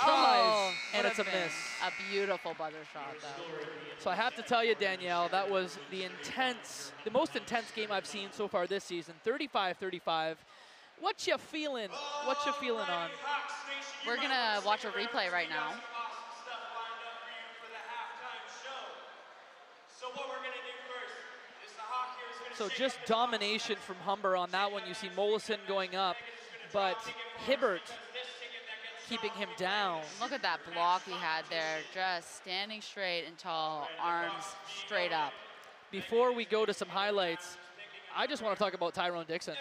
S1: tries, and it's a miss.
S2: A beautiful buzzer shot, though.
S1: So I have to tell you, Danielle, that was the most intense game I've seen so far this season. 35-35. What you feeling? What you feeling on?
S2: We're gonna watch a replay right now.
S1: So just domination from Humber on that one. You see Mollison going up, but Hibbert keeping him down.
S2: Look at that block he had there, just standing straight and tall, arms straight up.
S1: Before we go to some highlights, I just want to talk about Tyrone Dixon.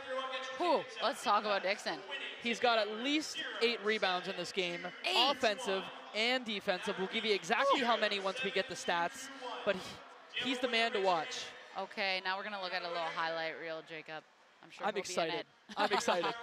S2: Whew, let's talk about Dixon.
S1: He's got at least 8 rebounds in this game,
S2: 8.
S1: Offensive and defensive. We'll give you exactly how many once we get the stats, but he's the man to watch.
S2: Okay, now we're gonna look at a little highlight reel, Jacob. I'm sure
S1: I'm excited. I'm excited.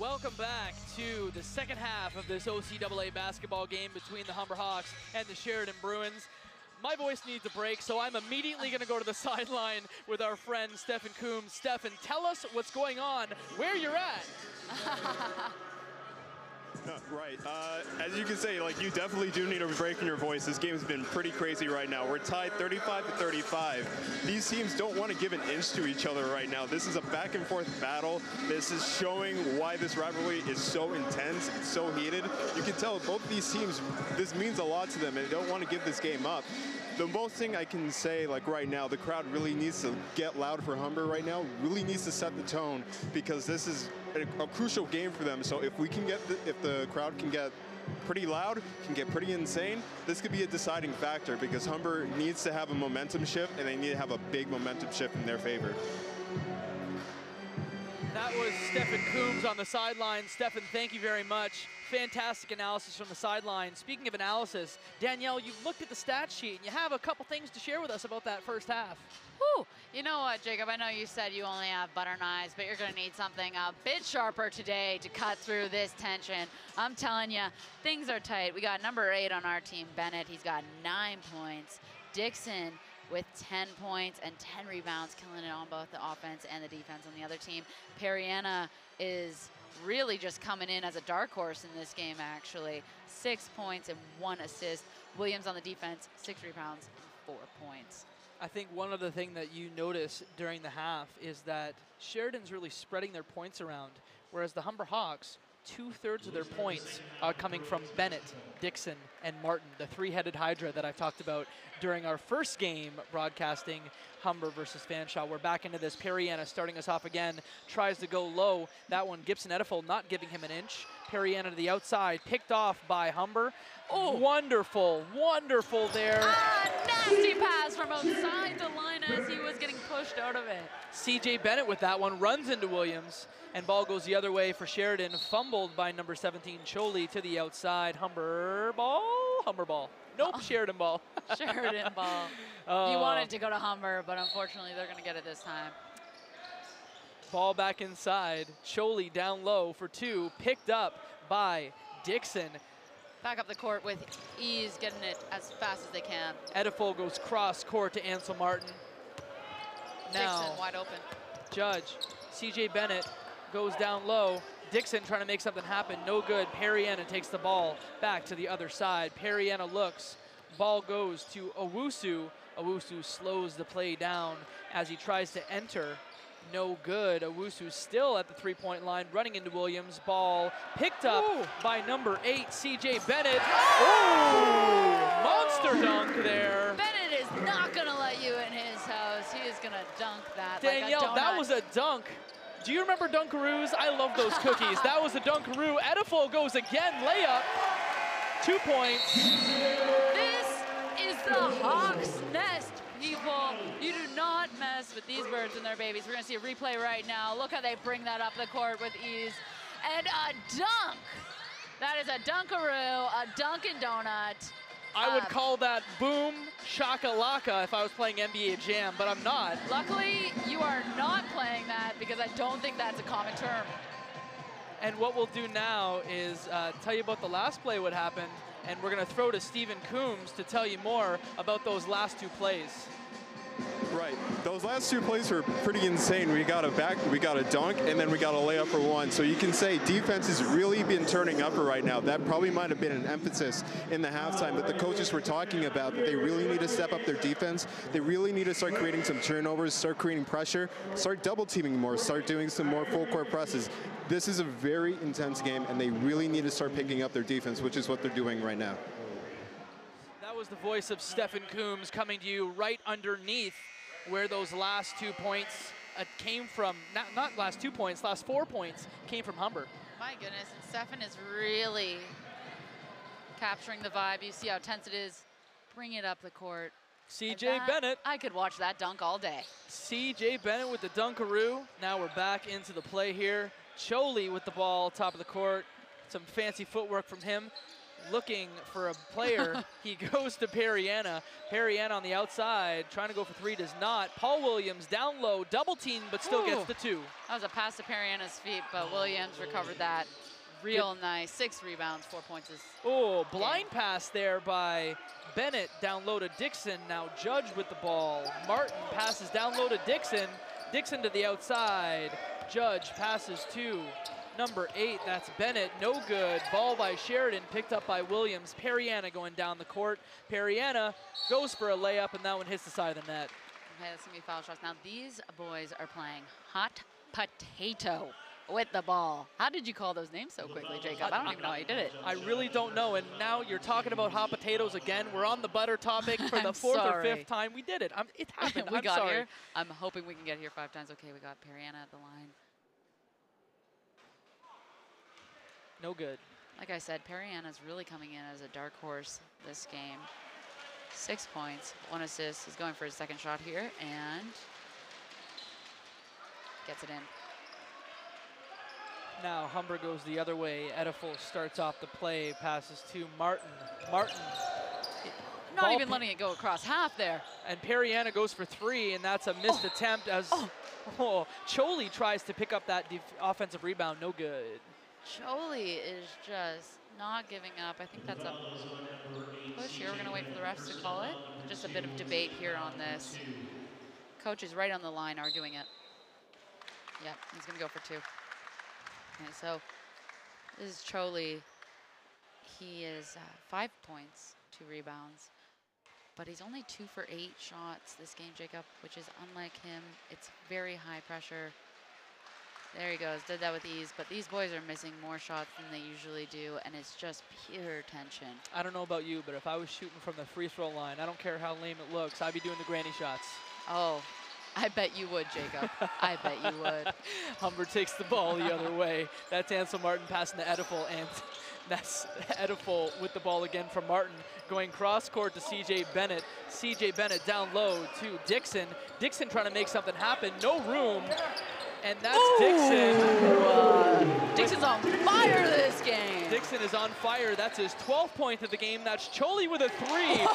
S1: Welcome back to the second half of this OCAA basketball game between the Humber Hawks and the Sheridan Bruins. my voice needs a break, so I'm immediately going to go to the sideline with our friend Stefan Coombs. Stefan, tell us what's going on, where you're at.
S3: Right. As you can say, like, you definitely do need a break in your voice. This game has been pretty crazy right now. We're tied 35-35. These teams don't want to give an inch to each other right now. This is a back and forth battle. This is showing why this rivalry is so intense, it's so heated. You can tell both these teams, this means a lot to them, and they don't want to give this game up. The most thing I can say, like right now, the crowd really needs to get loud for Humber right now, really needs to set the tone, because this is a crucial game for them. So if we can get, if the crowd can get pretty loud, can get pretty insane, this could be a deciding factor, because Humber needs to have a momentum shift, and they need to have a big momentum shift in their favor.
S1: That was Stefan Coombs on the sideline. Stefan, thank you very much. Fantastic analysis from the sideline. Speaking of analysis, Danielle, you've looked at the stat sheet, and you have a couple things to share with us about that first half.
S2: Whew. You know what, Jacob? I know you said you only have butter knives, but you're going to need something a bit sharper today to cut through this tension. I'm telling you, things are tight. We got number 8 on our team, Bennett. He's got 9 points. Dixon with 10 points and 10 rebounds, killing it on both the offense and the defense on the other team. Periana is really just coming in as a dark horse in this game, actually. 6 points and 1 assist. Williams on the defense, 6 rebounds and 4 points.
S1: I think one other thing that you notice during the half is that Sheridan's really spreading their points around, whereas the Humber Hawks, 2/3 of their points are coming from Bennett, Dixon, and Martin, the three-headed hydra that I've talked about during our first game broadcasting Humber versus Fanshawe. We're back into this. Periana starting us off again, tries to go low. That one, Gibson Edifol not giving him an inch. Periana to the outside, picked off by Humber. Oh, wonderful, wonderful there.
S2: Nasty pass from outside the line as he was getting pushed out of it.
S1: CJ Bennett with that one, runs into Williams, and ball goes the other way for Sheridan, fumbled by number 17, Choli, to the outside. Humber ball. Nope, Sheridan ball.
S2: Sheridan ball. You wanted to go to Humber, but unfortunately they're going to get it this time.
S1: Ball back inside. Choli down low for 2, picked up by Dixon.
S2: Back up the court with ease, getting it as fast as they can.
S1: Edifol goes cross court to Ansel Martin. Now,
S2: Dixon wide open.
S1: Judge, CJ Bennett goes down low. Dixon trying to make something happen, no good. Periana takes the ball back to the other side. Periana looks, ball goes to Owusu. Owusu slows the play down as he tries to enter. No good. Owusu still at the three-point line, running into Williams. Ball picked up by number 8, CJ Bennett. Oh, monster dunk there.
S2: Bennett is not going to let you in his house. He is going to dunk that.
S1: Danielle,
S2: like a donut.
S1: that was a dunk. Do you remember Dunkaroos? I love those cookies. That was a Dunkaroo. Edifol goes again, layup. 2 points.
S2: This is the Hawks' nest, people. You do not mess with these birds and their babies. We're going to see a replay right now. Look how they bring that up the court with ease. And a dunk. That is a Dunkaroo, a Dunkin' Donut.
S1: I would call that boom shakalaka if I was playing NBA Jam, but I'm not.
S2: Luckily, you are not playing that because I don't think that's a common term.
S1: And what we'll do now is tell you about the last play what happened, and we're going to throw to Stephen Coombs to tell you more about those last 2 plays.
S3: Right. Those last 2 plays were pretty insane. We got a dunk, and then we got a layup for 1. So you can say defense has really been turning up right now. That probably might have been an emphasis in the halftime that the coaches were talking about, that they really need to step up their defense. They really need to start creating some turnovers, start creating pressure, start double teaming more, start doing some more full court presses. This is a very intense game, and they really need to start picking up their defense, which is what they're doing right now.
S1: That was the voice of Stefan Coombs coming to you right underneath where those last 2 points came from. Not last 2 points, last 4 points came from Humber.
S2: My goodness, and Stefan is really capturing the vibe. You see how tense it is. Bring it up the court.
S1: CJ Bennett.
S2: I could watch that dunk all day.
S1: CJ Bennett with the Dunkaroo. Now we're back into the play here. Choli with the ball, top of the court. Some fancy footwork from him. Looking for a player. He goes to Periana. Periana on the outside, trying to go for 3, does not. Paul Williams down low, double team, but still gets the 2.
S2: That was a pass to Periana's feet, but Williams recovered that Real nice. 6 rebounds, 4 points is.
S1: Oh, blind pass there by Bennett. Down low to Dixon. Now Judge with the ball. Martin passes down low to Dixon. Dixon to the outside. Judge passes to number 8. That's Bennett. No good. Ball by Sheridan. Picked up by Williams. Periana going down the court. Periana goes for a layup, and that one hits the side of the net.
S2: Okay, that's going to be foul shots. Now, these boys are playing hot potato with the ball. How did you call those names so quickly, Jacob? I don't even know how you did it.
S1: I really don't know, and now you're talking about hot potatoes again. We're on the butter topic for the 4th or 5th time. We did it. It happened.
S2: We
S1: I'm
S2: got
S1: sorry.
S2: here. I'm hoping we can get here 5 times. Okay, we got Periana at the line.
S1: No good.
S2: Like I said, Periana's really coming in as a dark horse this game. 6 points, 1 assist. He's going for his second shot here and gets it in.
S1: Now Humber goes the other way. Ediful starts off the play, passes to Martin. Martin.
S2: Not even letting it go across half there.
S1: And Periana goes for 3, and that's a missed attempt as Choli tries to pick up that offensive rebound. No good.
S2: Choli is just not giving up. I think that's a push here. We're going to wait for the refs to call it. Just a bit of debate here on this. Coach is right on the line arguing it. Yep, he's going to go for 2. Okay, so this is Choli. He is 5 points, 2 rebounds. But he's only 2 for 8 shots this game, Jacob, which is unlike him. It's very high pressure. There he goes, did that with ease, but these boys are missing more shots than they usually do, and it's just pure tension.
S1: I don't know about you, but if I was shooting from the free throw line, I don't care how lame it looks, I'd be doing the granny shots.
S2: Oh, I bet you would, Jacob. I bet you would.
S1: Humber takes the ball the other way. That's Ansel Martin passing to Ediful, and that's Ediful with the ball again from Martin, going cross court to CJ Bennett. CJ Bennett down low to Dixon. Dixon trying to make something happen, no room. And that's Dixon.
S2: Dixon's on fire this game.
S1: Dixon is on fire. That's his 12th point of the game. That's Choli with a 3.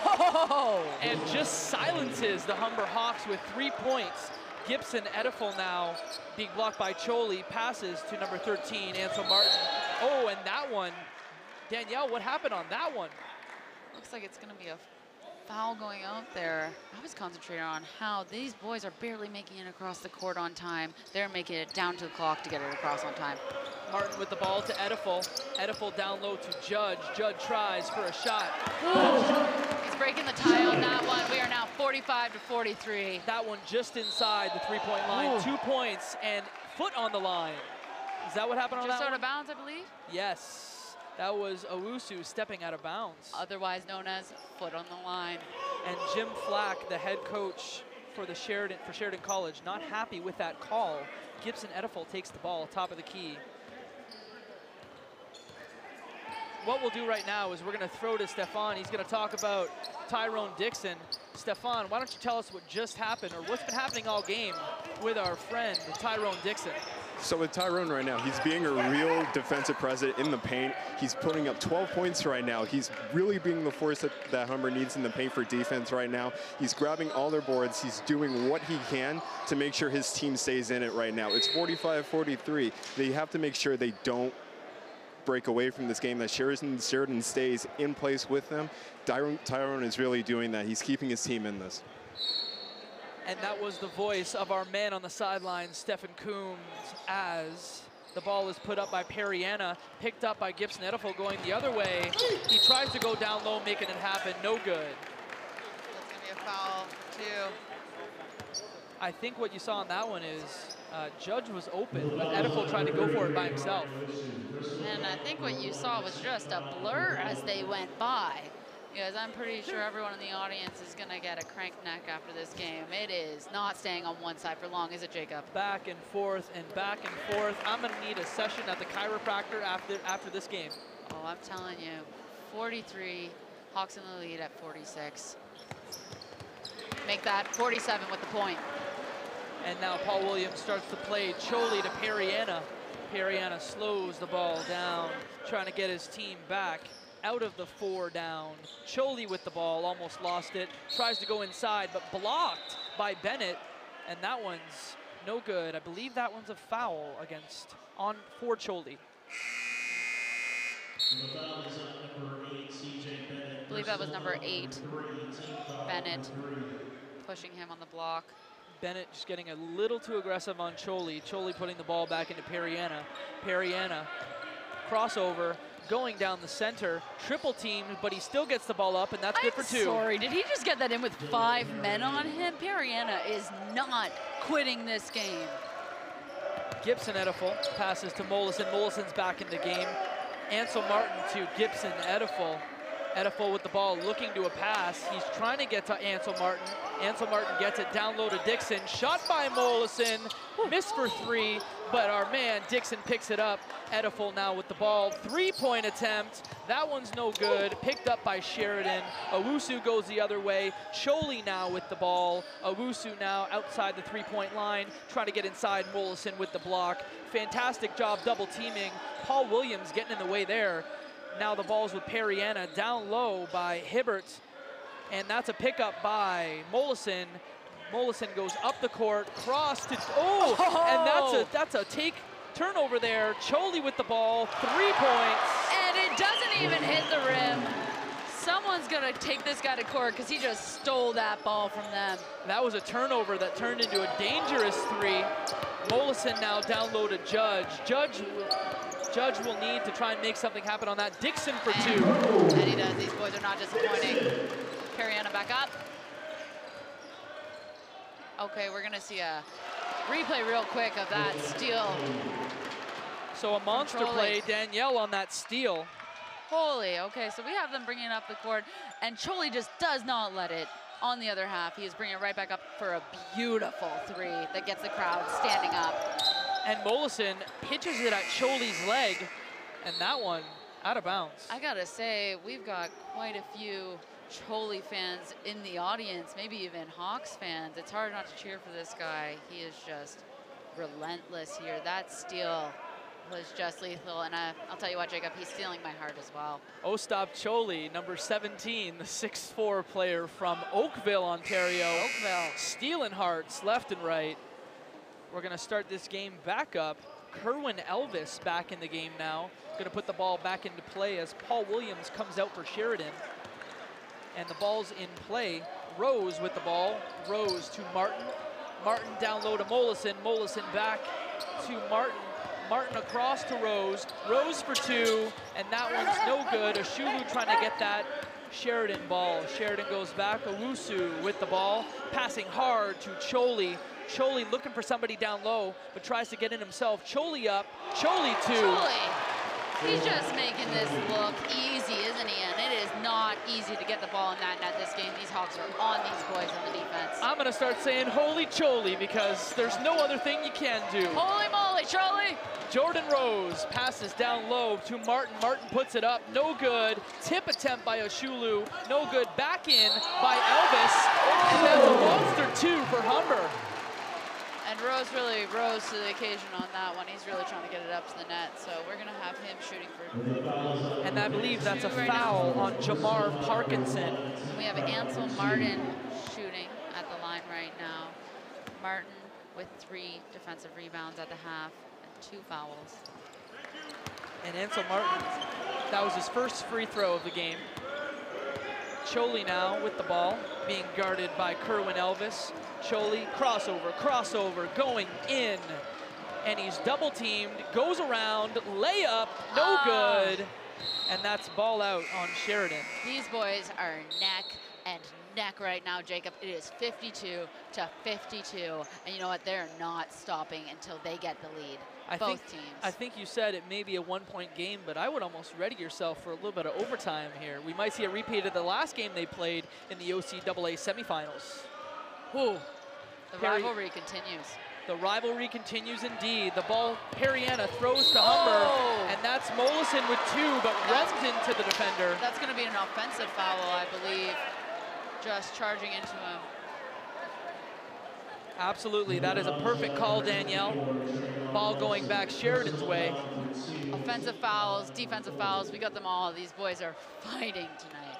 S1: And just silences the Humber Hawks with 3 points. Gibson Ediful now being blocked by Choli. Passes to number 13, Ansel Martin. Oh, and that one. Danielle, what happened on that one?
S2: Looks like it's going to be a foul going out there. I was concentrating on how these boys are barely making it across the court on time. They're making it down to the clock to get it across on time.
S1: Martin with the ball to Ediful. Ediful down low to Judge. Judge tries for a shot.
S2: He's breaking the tie on that one. We are now 45-43.
S1: That one just inside the 3-point line. 2 points and foot on the line. Is that what happened on that one?
S2: Just out of bounds, I believe?
S1: Yes. That was Owusu stepping out of bounds.
S2: Otherwise known as foot on the line.
S1: And Jim Flack, the head coach for Sheridan College, not happy with that call. Gibson Ediful takes the ball, top of the key. What we'll do right now is we're going to throw to Stefan. He's going to talk about Tyrone Dixon. Stefan, why don't you tell us what just happened, or what's been happening all game with our friend Tyrone Dixon?
S3: So with Tyrone right now, he's being a real defensive presence in the paint. He's putting up 12 points right now. He's really being the force that Humber needs in the paint for defense right now. He's grabbing all their boards. He's doing what he can to make sure his team stays in it right now. It's 45-43. They have to make sure they don't break away from this game, that Sheridan stays in place with them. Tyrone is really doing that. He's keeping his team in this.
S1: And that was the voice of our man on the sideline, Stephen Coombs, as the ball is put up by Periana, picked up by Gibson Ediful going the other way. He tries to go down low, making it happen. No good.
S2: That's going to be a foul, too.
S1: I think what you saw on that one is Judge was open, but Ediful tried to go for it by himself.
S2: And I think what you saw was just a blur as they went by. Because I'm pretty sure everyone in the audience is going to get a crank neck after this game. It is not staying on one side for long, is it, Jacob?
S1: Back and forth and back and forth. I'm going to need a session at the chiropractor after this game.
S2: Oh, I'm telling you, 43, Hawks in the lead at 46. Make that 47 with the point.
S1: And now Paul Williams starts to play Choli to Periana. Periana slows the ball down, trying to get his team back out of the 4 down. Choli with the ball, almost lost it. Tries to go inside, but blocked by Bennett. And that one's no good. I believe that one's a foul for Choli.
S4: And the foul is on number 8, CJ Bennett.
S2: I believe that was number 8,
S4: Team foul
S2: Bennett,
S4: number 3.
S2: pushing him on the block.
S1: Bennett just getting a little too aggressive on Choli. Choli putting the ball back into Periana. Periana, crossover, going down the center, triple teamed, but he still gets the ball up, and that's good for 2.
S2: Sorry, did he just get that in with 5 men on him? Periana is not quitting this game.
S1: Gibson Edifel passes to Mollison. Mollison's back in the game. Ansel Martin to Gibson Edifel. Edifel with the ball, looking to a pass. He's trying to get to Ansel Martin. Ansel Martin gets it down low to Dixon. Shot by Mollison, missed for 3, but our man Dixon picks it up. Edifel now with the ball. 3-point attempt. That one's no good. Picked up by Sheridan. Owusu goes the other way. Choli now with the ball. Owusu now outside the 3-point line, trying to get inside Mollison with the block. Fantastic job double teaming. Paul Williams getting in the way there. Now the ball's with Periana, down low by Hibbert, and that's a pickup by Mollison. Mollison goes up the court, cross to, and that's a take turnover there. Choli with the ball, 3 points.
S2: And it doesn't even hit the rim. Someone's gonna take this guy to court because he just stole that ball from them.
S1: That was a turnover that turned into a dangerous 3. Mollison now down low to Judge. Judge will need to try and make something happen on that. Dixon for 2.
S2: And he does. These boys are not disappointing. Periana back up. Okay, we're going to see a replay real quick of that steal.
S1: So a monster play, Danielle on that steal.
S2: Holy, okay, so we have them bringing up the court, and Choli just does not let it. On the other half, he is bringing it right back up for a beautiful 3 that gets the crowd standing up.
S1: And Mollison pitches it at Choli's leg, and that one out of bounds.
S2: I gotta say, we've got quite a few Choli fans in the audience, maybe even Hawks fans. It's hard not to cheer for this guy. He is just relentless here. That steal was just lethal, and I'll tell you what, Jacob, he's stealing my heart as well.
S1: Ostap Choli, number 17, the 6'4" player from Oakville, Ontario.
S2: Oakville.
S1: Stealing hearts left and right. We're gonna start this game back up. Kerwin Elvis back in the game now. Gonna put the ball back into play as Paul Williams comes out for Sheridan. And the ball's in play. Rose with the ball. Rose to Martin. Martin down low to Mollison. Mollison back to Martin. Martin across to Rose. Rose for 2, and that one's no good. Ashulu trying to get that Sheridan ball. Sheridan goes back. Owusu with the ball. Passing hard to Choli. Choli looking for somebody down low, but tries to get in himself. Choli up. Choli 2.
S2: Choli. He's just making this look easy, isn't he? And it is not easy to get the ball in that net this game. These Hawks are on these boys on the defense.
S1: I'm going to start saying holy Choli because there's no other thing you can do.
S2: Holy moly, Choli!
S1: Jordan Rose passes down low to Martin. Martin puts it up, no good. Tip attempt by Ashulu, no good. Back in by Elvis, and that's a monster 2 for Humber.
S2: And Rose really rose to the occasion on that one. He's really trying to get it up to the net, so we're going to have him shooting for...
S1: And I believe that's a foul on Jamar Parkinson.
S2: And we have Ansel Martin shooting at the line right now. Martin with 3 defensive rebounds at the half and 2 fouls.
S1: And Ansel Martin, that was his first free throw of the game. Choli now with the ball, being guarded by Kerwin Elvis. Choli, crossover, going in. And he's double teamed, goes around, layup, no good. And that's ball out on Sheridan.
S2: These boys are neck and neck right now, Jacob. It is 52 to 52. And you know what? They're not stopping until they get the lead. Both teams.
S1: I think you said it may be a 1-point game, but I would almost ready yourself for a little bit of overtime here. We might see a repeat of the last game they played in the OCAA semifinals.
S2: Whew. The rivalry continues.
S1: The rivalry continues indeed. The ball, Periana throws to Humber, and that's Mollison with 2, but runs into the defender.
S2: That's going to be an offensive foul, I believe, just charging into him.
S1: Absolutely, that is a perfect call, Danielle. Ball going back Sheridan's way.
S2: Offensive fouls, defensive fouls, we got them all. These boys are fighting tonight.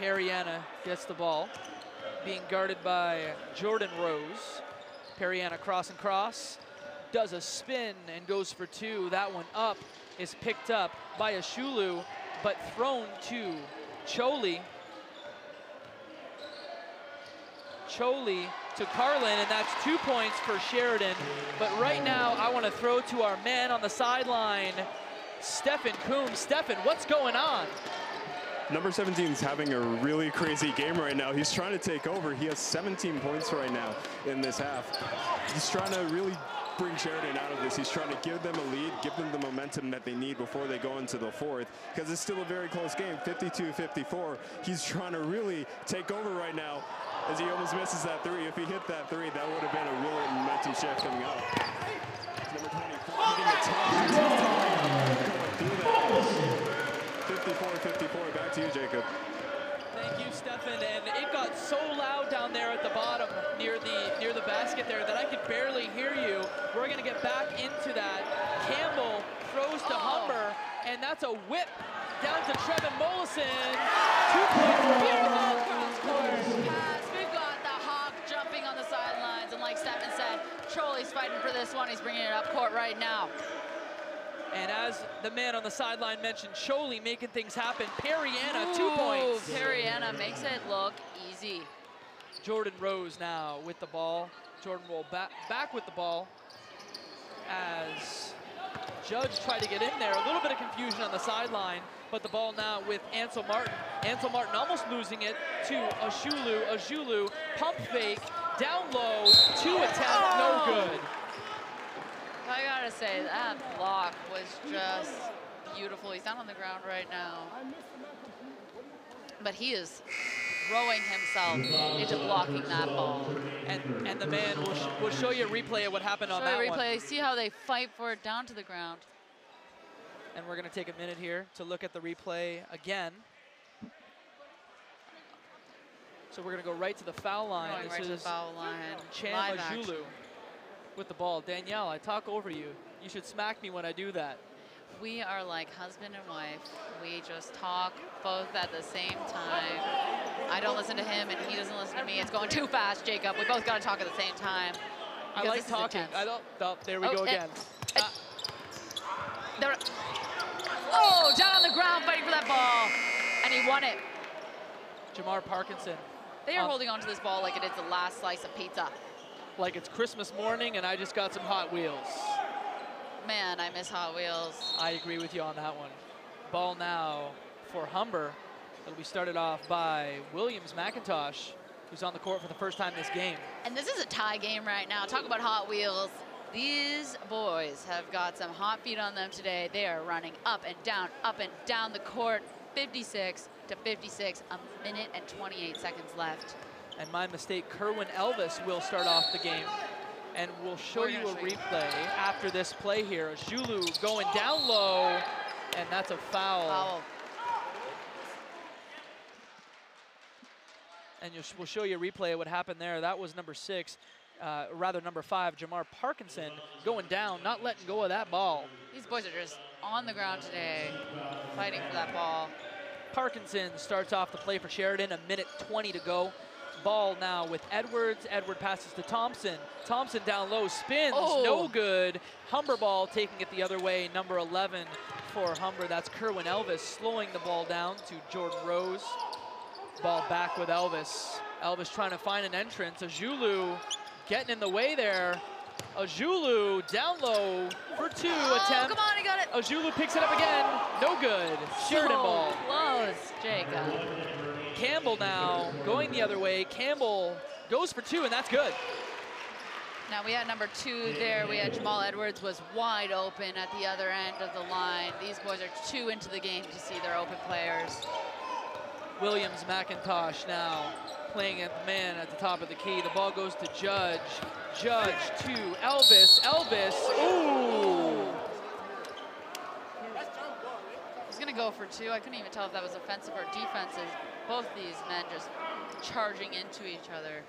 S1: Periana gets the ball, being guarded by Jordan Rose. Periana cross, does a spin and goes for 2. That one up is picked up by Ashulu, but thrown to Choli. Choli to Carlin, and that's 2 points for Sheridan. But right now, I want to throw to our man on the sideline, Stefan Coombs. Stefan, what's going on?
S3: Number 17 is having a really crazy game right now. He's trying to take over. He has 17 points right now in this half. He's trying to really bring Sheridan out of this. He's trying to give them a lead, give them the momentum that they need before they go into the fourth, because it's still a very close game, 52-54. He's trying to really take over right now as he almost misses that 3. If he hit that 3, that would have been a real momentum shift coming up. Number 24 hitting the top. Going through that. 54-54, back to you, Jacob.
S1: Thank you, Stefan. And it got so loud down there at the bottom near the basket there that I could barely hear you. We're going to get back into that. Campbell throws to Humber, and that's a whip down to Trevin Mollison. 2 points for
S2: Beautiful cross-court pass. We've got the Hawk jumping on the sidelines, and like Stefan said, Choli's fighting for this one. He's bringing it up court right now.
S1: And as the man on the sideline mentioned, Choli making things happen. Periana, 2 points.
S2: Periana makes it look easy.
S1: Jordan Rose now with the ball. Jordan Roll back with the ball as Judge tried to get in there. A little bit of confusion on the sideline, but the ball now with Ansel Martin. Ansel Martin almost losing it to Ashulu. Ashulu, pump fake, down low, 2 attempt, no good.
S2: I gotta say, that block was just beautiful. He's down on the ground right now. But he is throwing himself into blocking that ball.
S1: And the man will show you a replay of what happened on that one.
S2: See how they fight for it down to the ground.
S1: And we're gonna take a minute here to look at the replay again. So we're gonna go right to the foul line.
S2: Going right to the foul line.
S1: Chan Ajulu with the ball. Danielle, I talk over you. You should smack me when I do that.
S2: We are like husband and wife. We just talk both at the same time. I don't listen to him and he doesn't listen to me. It's going too fast, Jacob. We both gotta talk at the same time.
S1: I like talking. I don't, oh, there we go again.
S2: Oh, down on the ground fighting for that ball. And he won it.
S1: Jamar Parkinson.
S2: They are holding on to this ball like it is the last slice of pizza.
S1: Like it's Christmas morning and I just got some Hot Wheels.
S2: Man, I miss Hot Wheels.
S1: I agree with you on that one. Ball now for Humber. It'll be started off by Williams McIntosh, who's on the court for the first time this game.
S2: And this is a tie game right now. Talk about Hot Wheels. These boys have got some hot feet on them today. They are running up and down the court. 56 to 56, a minute and 28 seconds left.
S1: And my mistake, Kerwin Elvis will start off the game. And we'll show you a replay after this play here. Julu going down low, and that's a foul. And we'll show you a replay of what happened there. That was number 5, Jamar Parkinson, going down, not letting go of that ball.
S2: These boys are just on the ground today, fighting for that ball.
S1: Parkinson starts off the play for Sheridan, a minute 20 to go. Ball now with Edwards. Edward passes to Thompson. Thompson down low, spins, no good. Humber ball taking it the other way, number 11 for Humber. That's Kerwin Elvis slowing the ball down to Jordan Rose. Ball back with Elvis. Elvis trying to find an entrance. Ajulu getting in the way there. Ajulu down low for 2 attempt.
S2: Come on, he got it.
S1: Ajulu picks it up again, no good. Sheridan ball.
S2: Close, Jacob.
S1: Campbell now going the other way. Campbell goes for 2, and that's good.
S2: Now we had number 2 there. We had Jamal Edwards was wide open at the other end of the line. These boys are too into the game to see their open players.
S1: Williams McIntosh now playing at the man at the top of the key. The ball goes to Judge. Judge to Elvis. Elvis, ooh.
S2: He's gonna go for 2. I couldn't even tell if that was offensive or defensive. Both these men just charging into each other.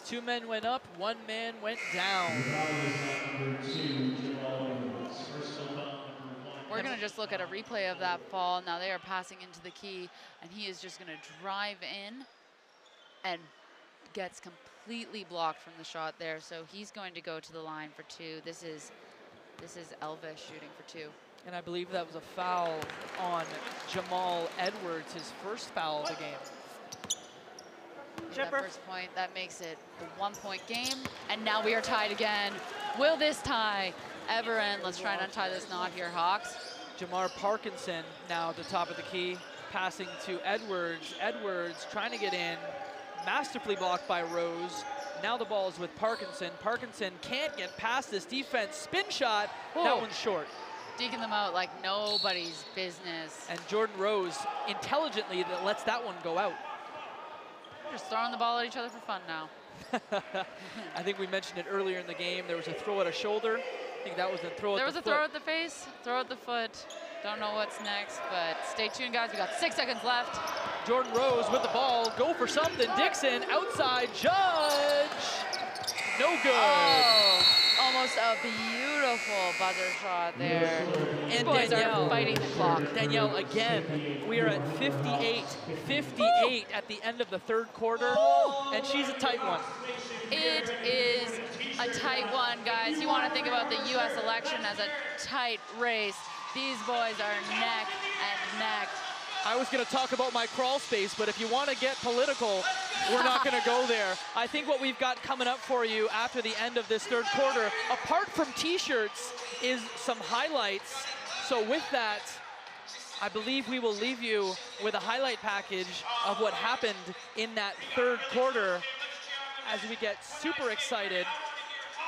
S1: 2 men went up, 1 man went down.
S2: We're gonna just look at a replay of that fall. Now they are passing into the key, and he is just gonna drive in and gets completely completely blocked from the shot there, so he's going to go to the line for 2. This is Elvis shooting for 2.
S1: And I believe that was a foul on Jamal Edwards, his first foul of the game.
S2: That first point, that makes it a 1-point game, and now we are tied again. Will this tie ever end? Let's try and untie this knot here, Hawks.
S1: Jamar Parkinson now at the top of the key, passing to Edwards. Edwards trying to get in, masterfully blocked by Rose. Now the ball is with Parkinson. Parkinson can't get past this defense. Spin shot, that one's short.
S2: Digging them out like nobody's business.
S1: And Jordan Rose intelligently lets that one go out.
S2: Just throwing the ball at each other for fun now.
S1: I think we mentioned it earlier in the game. There was a throw at a shoulder. I think that was the throw at the foot.
S2: There was a throw at the face, throw at the foot. Don't know what's next, but stay tuned, guys. We got 6 seconds left.
S1: Jordan Rose with the ball. Go for something. Dixon outside. Judge. No good.
S2: Oh, almost a beautiful buzzer shot there.
S1: And
S2: boys
S1: Danielle
S2: are fighting the clock.
S1: Danielle, again, we are at 58. 58 at the end of the third quarter, and she's a tight one.
S2: It is a tight one, guys. You want to think about the U.S. election as a tight race. These boys are neck and neck.
S1: I was going to talk about my crawl space, but if you want to get political, we're not going to go there. I think what we've got coming up for you after the end of this third quarter, apart from T-shirts, is some highlights. So with that, I believe we will leave you with a highlight package of what happened in that third quarter as we get super excited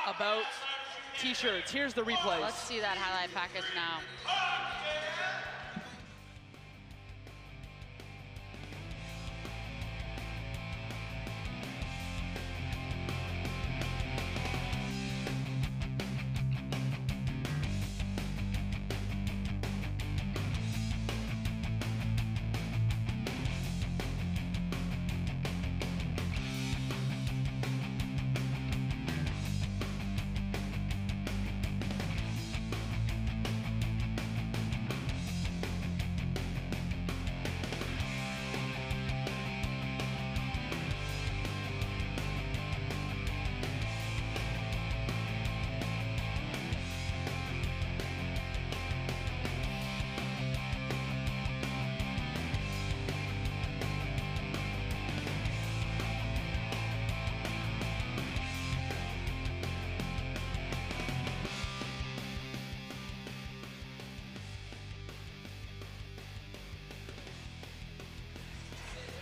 S1: about T-shirts. Here's the replays.
S2: Let's see that highlight package now.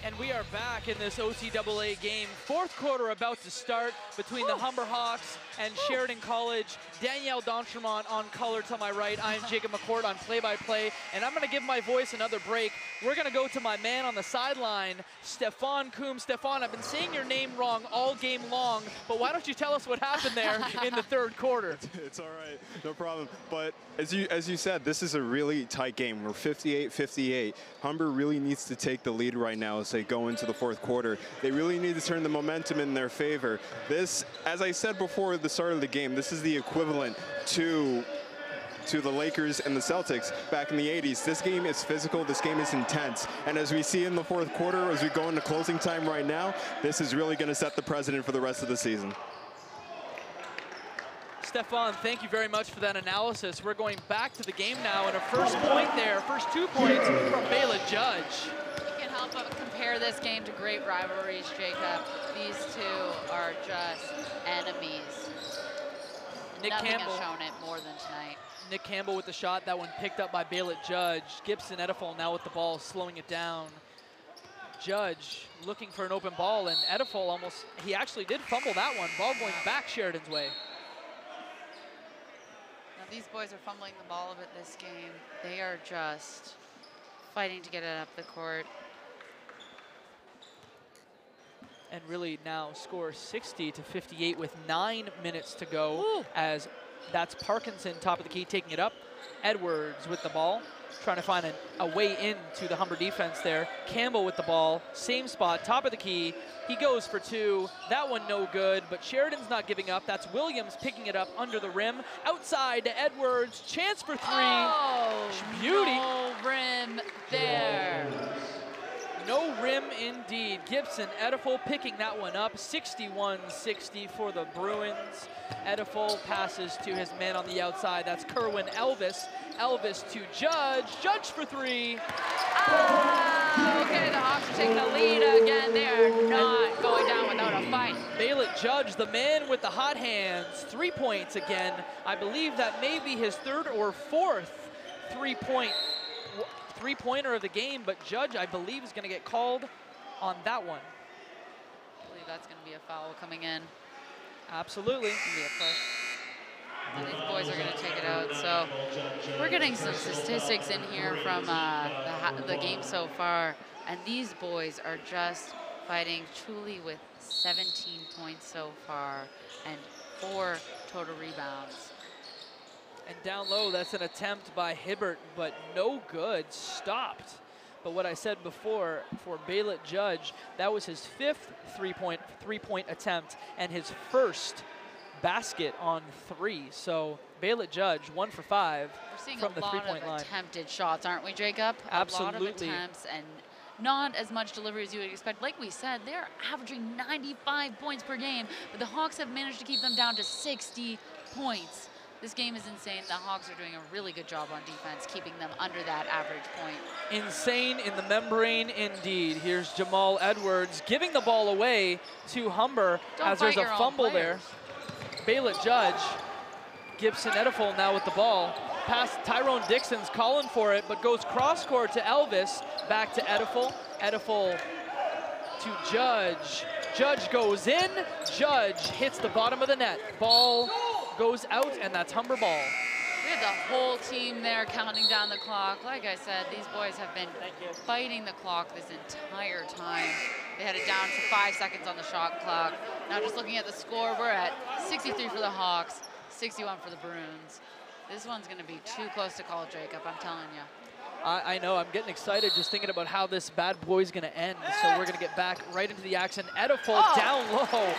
S1: And we are back in this OCAA game. Fourth quarter about to start between the Humber Hawks and Sheridan College. Danielle D'Entremont on color to my right. I'm Jacob McCourt on play-by-play. And I'm going to give my voice another break. We're going to go to my man on the sideline, Stefan Coombs. Stefan, I've been saying your name wrong all game long, but why don't you tell us what happened there in the third quarter?
S3: It's all right, no problem. But as you said, this is a really tight game. We're 58-58. Humber really needs to take the lead right now as they go into the fourth quarter. They really need to turn the momentum in their favor. This, as I said before the start of the game, this is the equivalent to the Lakers and the Celtics back in the 80s. This game is physical, this game is intense. And as we see in the fourth quarter, as we go into closing time right now, this is really going to set the precedent for the rest of the season.
S1: Stefan, thank you very much for that analysis. We're going back to the game now, and a first point there, first 2 points from Bayla Judge.
S2: You can help but compare this game to great rivalries, Jacob. These two are just enemies. Nothing has shown it more than tonight.
S1: Nick Campbell with the shot, that one picked up by Bayla Judge. Gibson Edefol now with the ball, slowing it down. Judge looking for an open ball, and Edefol almost, he actually did fumble that one. Ball going back Sheridan's way.
S2: Now these boys are fumbling the ball a bit this game. They are just fighting to get it up the court.
S1: And really now score 60-58 with 9 minutes to go.
S2: Ooh.
S1: As that's Parkinson, top of the key, taking it up. Edwards with the ball, trying to find a way into the Humber defense there. Campbell with the ball, same spot, top of the key. He goes for 2. That one no good, but Sheridan's not giving up. That's Williams picking it up under the rim. Outside to Edwards, chance for 3.
S2: Oh,
S1: Beauty.
S2: no rim there.
S1: No rim indeed. Gibson, Edifol picking that one up. 61-60 for the Bruins. Edifol passes to his man on the outside. That's Kerwin Elvis. Elvis to Judge. Judge for three.
S2: Okay, the Hawks are taking the lead again. They are not going down without a fight.
S1: Baylett Judge, the man with the hot hands. 3 points again. I believe that may be his third or fourth three-pointer of the game, but Judge, I believe, is going to get called on that one.
S2: I believe that's going to be a foul coming in.
S1: Absolutely.
S2: It's going to be a push. And these boys are going to take it out. So we're getting some statistics in here from the game so far, and these boys are just fighting truly with 17 points so far and 4 total rebounds.
S1: And down low, that's an attempt by Hibbert, but no good, stopped. But what I said before, for Baylett Judge, that was his 5th three-point attempt and his first basket on 3. So Baylett Judge, 1 for 5 from the 3-point line.
S2: Attempted shots, aren't we, Jacob?
S1: Absolutely.
S2: A lot of attempts and not as much delivery as you would expect. Like we said, they're averaging 95 points per game, but the Hawks have managed to keep them down to 60 points. This game is insane. The Hawks are doing a really good job on defense, keeping them under that average point. Insane
S1: in the membrane indeed. Here's Jamal Edwards giving the ball away to Humber as there's a fumble there. Baylett Judge, Gibson Edifol now with the ball. Pass, Tyrone Dixon's calling for it, but goes cross court to Elvis. Back to Edifol. Edifol to Judge. Judge goes in. Judge hits the bottom of the net. Ball goes out, and that's Humber ball.
S2: We had the whole team there counting down the clock. Like I said, these boys have been fighting the clock this entire time. They had it down to 5 seconds on the shot clock. Now just looking at the score, we're at 63 for the Hawks, 61 for the Bruins. This one's going to be too close to call, Jacob, I'm telling you.
S1: I know, I'm getting excited just thinking about how this bad boy's going to end. So we're going to get back right into the action. Edifol down low.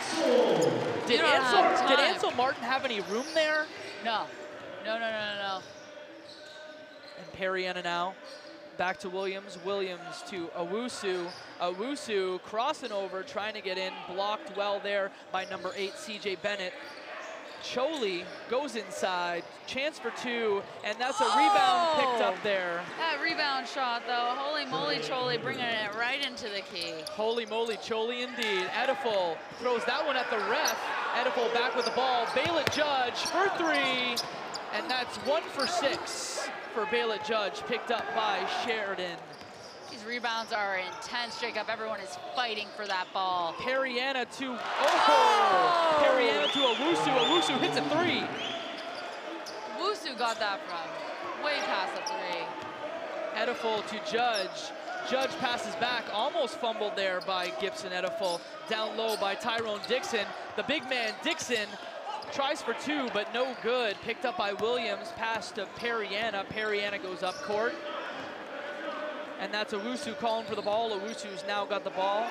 S1: Did Ansel Martin have any room there?
S2: No. No.
S1: And Periana now. Back to Williams. Williams to Owusu. Owusu crossing over, trying to get in. Blocked well there by number 8, CJ Bennett. Choli goes inside, chance for 2, and that's a rebound picked up there.
S2: That rebound shot, though, holy moly Choli bringing it right into the key.
S1: Holy moly Choli indeed. Edifol throws that one at the ref. Edifol back with the ball. Baylett Judge for 3, and that's 1 for 6 for Baylett Judge, picked up by Sheridan.
S2: These rebounds are intense, Jacob. Everyone is fighting for that ball.
S1: Periana to, Periana to Owusu. Owusu hits a 3.
S2: Owusu got that from way past the 3.
S1: Edifol to Judge. Judge passes back, almost fumbled there by Gibson Edifol. Down low by Tyrone Dixon. The big man, Dixon, tries for 2, but no good. Picked up by Williams, pass to Periana. Periana goes up court. And that's Owusu calling for the ball. Owusu's now got the ball.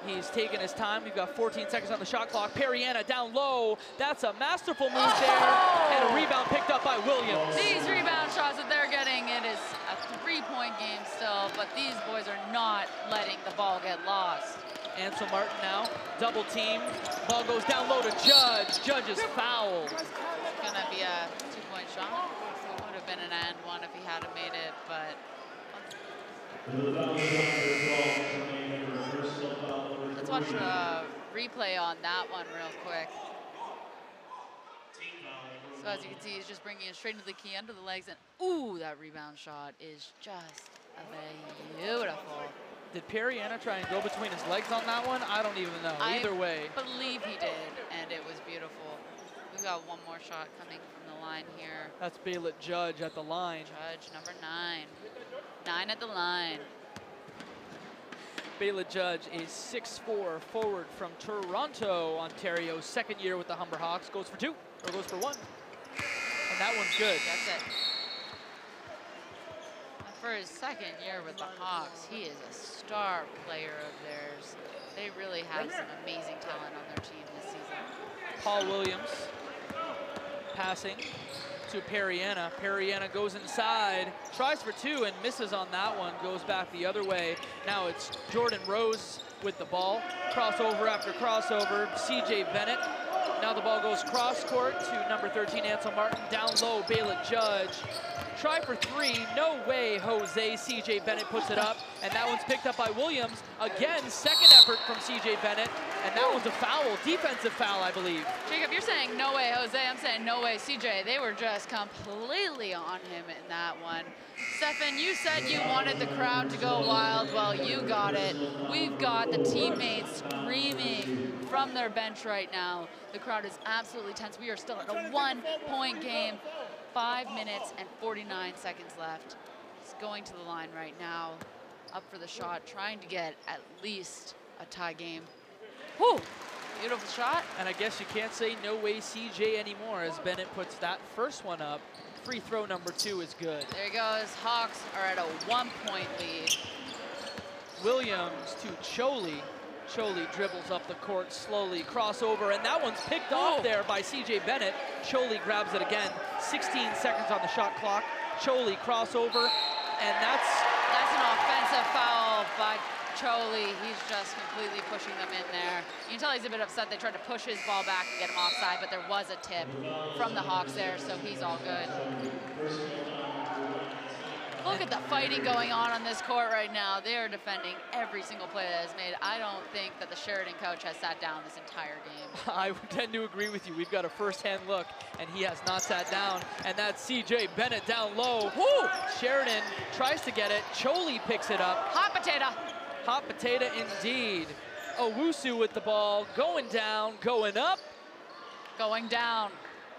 S1: He's taking his time. We've got 14 seconds on the shot clock. Periana down low. That's a masterful move there. And a rebound picked up by Williams.
S2: These rebound shots that they're getting, it is a 3-point game still, but these boys are not letting the ball get lost.
S1: Ansel Martin now, double team. Ball goes down low to Judge. Judge is fouled.
S2: It's gonna be a 2-point shot. It would have been an and 1 if he hadn't made it, but let's watch a replay on that one real quick. So as you can see, he's just bringing it straight into the key under the legs, and ooh, that rebound shot is just beautiful.
S1: Did Periana try and go between his legs on that one? I don't even know. Either way.
S2: I believe he did, and it was beautiful. We've got one more shot coming from the line here.
S1: That's Baylett Judge at the line.
S2: Judge, number 9. 9 at the line.
S1: Baylett Judge, a 6'4" forward from Toronto, Ontario. 2nd year with the Humber Hawks. Goes for 2, or goes for 1. And that one's good.
S2: That's it. And for his 2nd year with the Hawks, he is a star player of theirs. They really have some amazing talent on their team this season.
S1: Paul Williams passing to Periana. Periana goes inside, tries for two and misses on that one, goes back the other way. Now it's Jordan Rose with the ball. Crossover after crossover, CJ Bennett. Now the ball goes cross court to number 13, Ansel Martin. Down low, Bailiff Judge. Try for three, no way, Jose. CJ Bennett puts it up, and that one's picked up by Williams. Again, second effort from CJ Bennett, and that one's a foul, defensive foul, I believe.
S2: Jacob, you're saying no way, Jose. I'm saying no way, CJ. They were just completely on him in that one. Stefan, you said you wanted the crowd to go wild. Well, you got it. We've got the teammates screaming from their bench right now. The crowd is absolutely tense. We are still at a 1-point game. 5 minutes and 49 seconds left. He's going to the line right now, up for the shot, trying to get at least a tie game. Whew, beautiful shot.
S1: And I guess you can't say no way CJ anymore as Bennett puts that first one up. Free throw number 2 is good.
S2: There he goes. Hawks are at a 1-point lead.
S1: Williams to Choli. Choli dribbles up the court slowly, crossover, and that one's picked off there by CJ Bennett. Choli grabs it again. 16 seconds on the shot clock. Choli crossover, and that's
S2: an offensive foul by Choli. He's just completely pushing them in there. You can tell he's a bit upset. They tried to push his ball back and get him offside, but there was a tip from the Hawks there, so he's all good. Look at the fighting going on this court right now. They are defending every single play that is made. I don't think that the Sheridan coach has sat down this entire game.
S1: I tend to agree with you. We've got a first-hand look, and he has not sat down. And that's CJ Bennett down low. Woo! Sheridan tries to get it. Choli picks it up.
S2: Hot potato.
S1: Hot potato indeed. Owusu with the ball, going down, going up.
S2: Going down.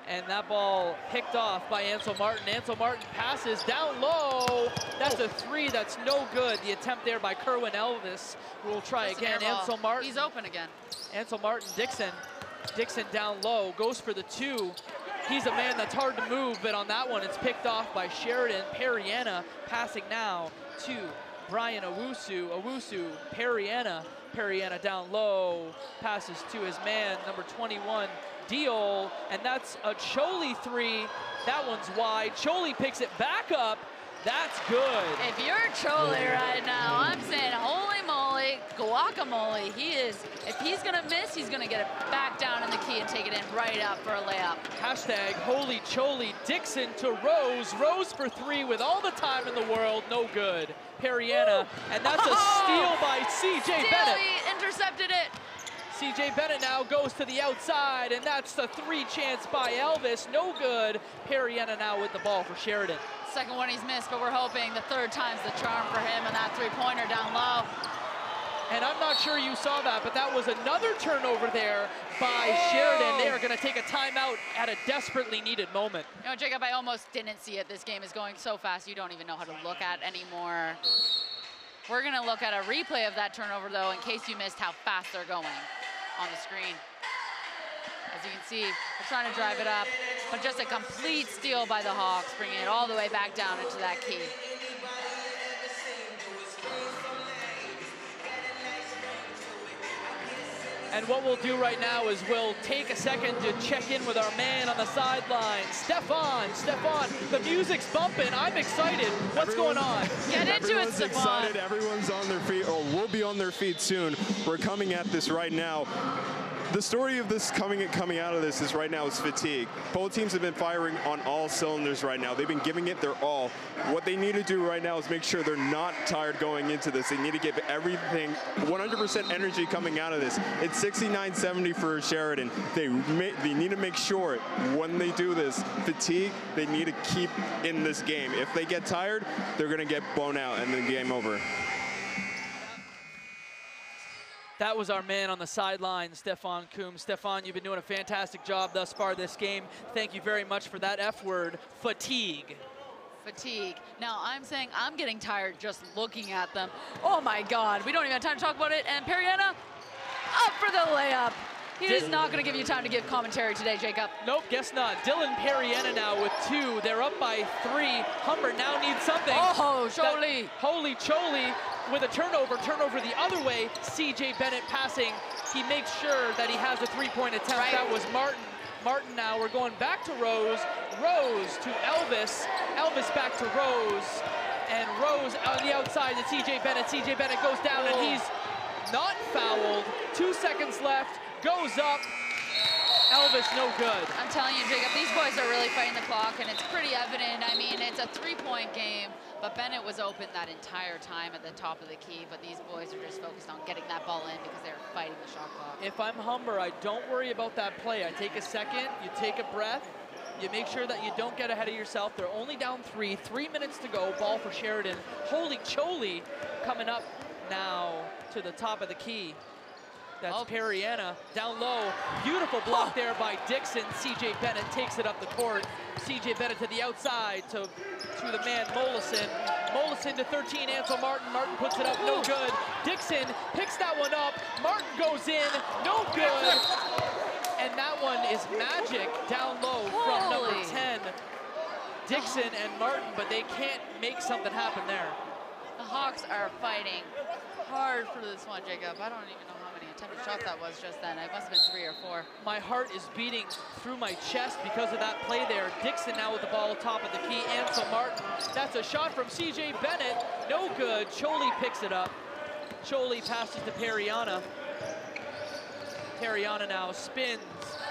S1: And that ball picked off by Ansel Martin. Ansel Martin passes down low. That's a three, that's no good. The attempt there by Kerwin Elvis. We'll try again. Ansel Martin.
S2: He's open again.
S1: Ansel Martin, Dixon. Dixon down low, goes for the two. He's a man that's hard to move, but on that one, it's picked off by Sheridan. Periana passing now to Brian Owusu. Owusu, Periana. Periana down low, passes to his man, number 21, Deal, and that's a Choli three. That one's wide. Choli picks it back up. That's good.
S2: If you're Choli right now, I'm saying holy moly, guacamole. If he's gonna miss, he's gonna get it back down in the key and take it in right up for a layup.
S1: Hashtag holy Choli. Dixon to Rose. Rose for three with all the time in the world. No good. Periana, and that's a steal by CJ Bennett.
S2: He intercepted it.
S1: CJ Bennett now goes to the outside, and that's the three chance by Elvis. No good. Periana now with the ball for Sheridan.
S2: Second one he's missed, but we're hoping the third time's the charm for him, and that three-pointer down low.
S1: And I'm not sure you saw that, but that was another turnover there by Sheridan. They are going to take a timeout at a desperately needed moment.
S2: You know, Jacob, I almost didn't see it. This game is going so fast, you don't even know how to look at anymore. We're going to look at a replay of that turnover, though, in case you missed how fast they're going on the screen. As you can see, they're trying to drive it up, but just a complete steal by the Hawks, bringing it all the way back down into that key.
S1: And what we'll do right now is we'll take a second to check in with our man on the sideline, Stefan. Stefan, the music's bumping. I'm excited. What's going on?
S2: Get into it, Stefan.
S3: Excited. Everyone's on their feet, or will be on their feet soon. We're coming at this right now. The story of this coming out of this is right now is fatigue. Both teams have been firing on all cylinders right now. They've been giving it their all. What they need to do right now is make sure they're not tired going into this. They need to give everything, 100% energy coming out of this. It's 69-70 for Sheridan. They need to make sure when they do this, fatigue, they need to keep in this game. If they get tired, they're going to get blown out and then game over.
S1: That was our man on the sideline, Stefan Coombs. Stefan, you've been doing a fantastic job thus far this game. Thank you very much for that F word, fatigue.
S2: Fatigue. Now, I'm saying I'm getting tired just looking at them. Oh my God, we don't even have time to talk about it. And Periana, up for the layup. He is not going to give you time to give commentary today, Jacob.
S1: Nope, guess not. Dylan Periana now with two. They're up by three. Humber now needs something.
S2: Oh, Choli.
S1: Holy Choli with a turnover the other way. CJ Bennett passing. He makes sure that he has a three-point attempt.
S2: Right.
S1: That was Martin. Martin now, we're going back to Rose. Rose to Elvis. Elvis back to Rose. And Rose on the outside to CJ Bennett. CJ Bennett goes down and he's not fouled. 2 seconds left, goes up. Elvis no good.
S2: I'm telling you, Jacob, these boys are really fighting the clock, and it's pretty evident. I mean, it's a 3-point game, but Bennett was open that entire time at the top of the key, but these boys are just focused on getting that ball in because they're fighting the shot clock.
S1: If I'm Humber, I don't worry about that play. I take a second, you take a breath, you make sure that you don't get ahead of yourself. They're only down 3 minutes to go. Ball for Sheridan. Holy Choli coming up now to the top of the key. That's Periana down low. Beautiful block there by Dixon. CJ Bennett takes it up the court. CJ Bennett to the outside to the man Mollison. Mollison to 13, Ansel Martin. Martin puts it up, no good. Dixon picks that one up. Martin goes in, no good. And that one is magic down low from number 10. Dixon and Martin, but they can't make something happen there.
S2: The Hawks are fighting hard for this one, Jacob. I don't even know how many attempted shots that was just then. It must have been 3 or 4.
S1: My heart is beating through my chest because of that play there. Dixon now with the ball top of the key. Ansel Martin. That's a shot from CJ Bennett. No good. Choli picks it up. Choli passes to Periana. Periana now spins.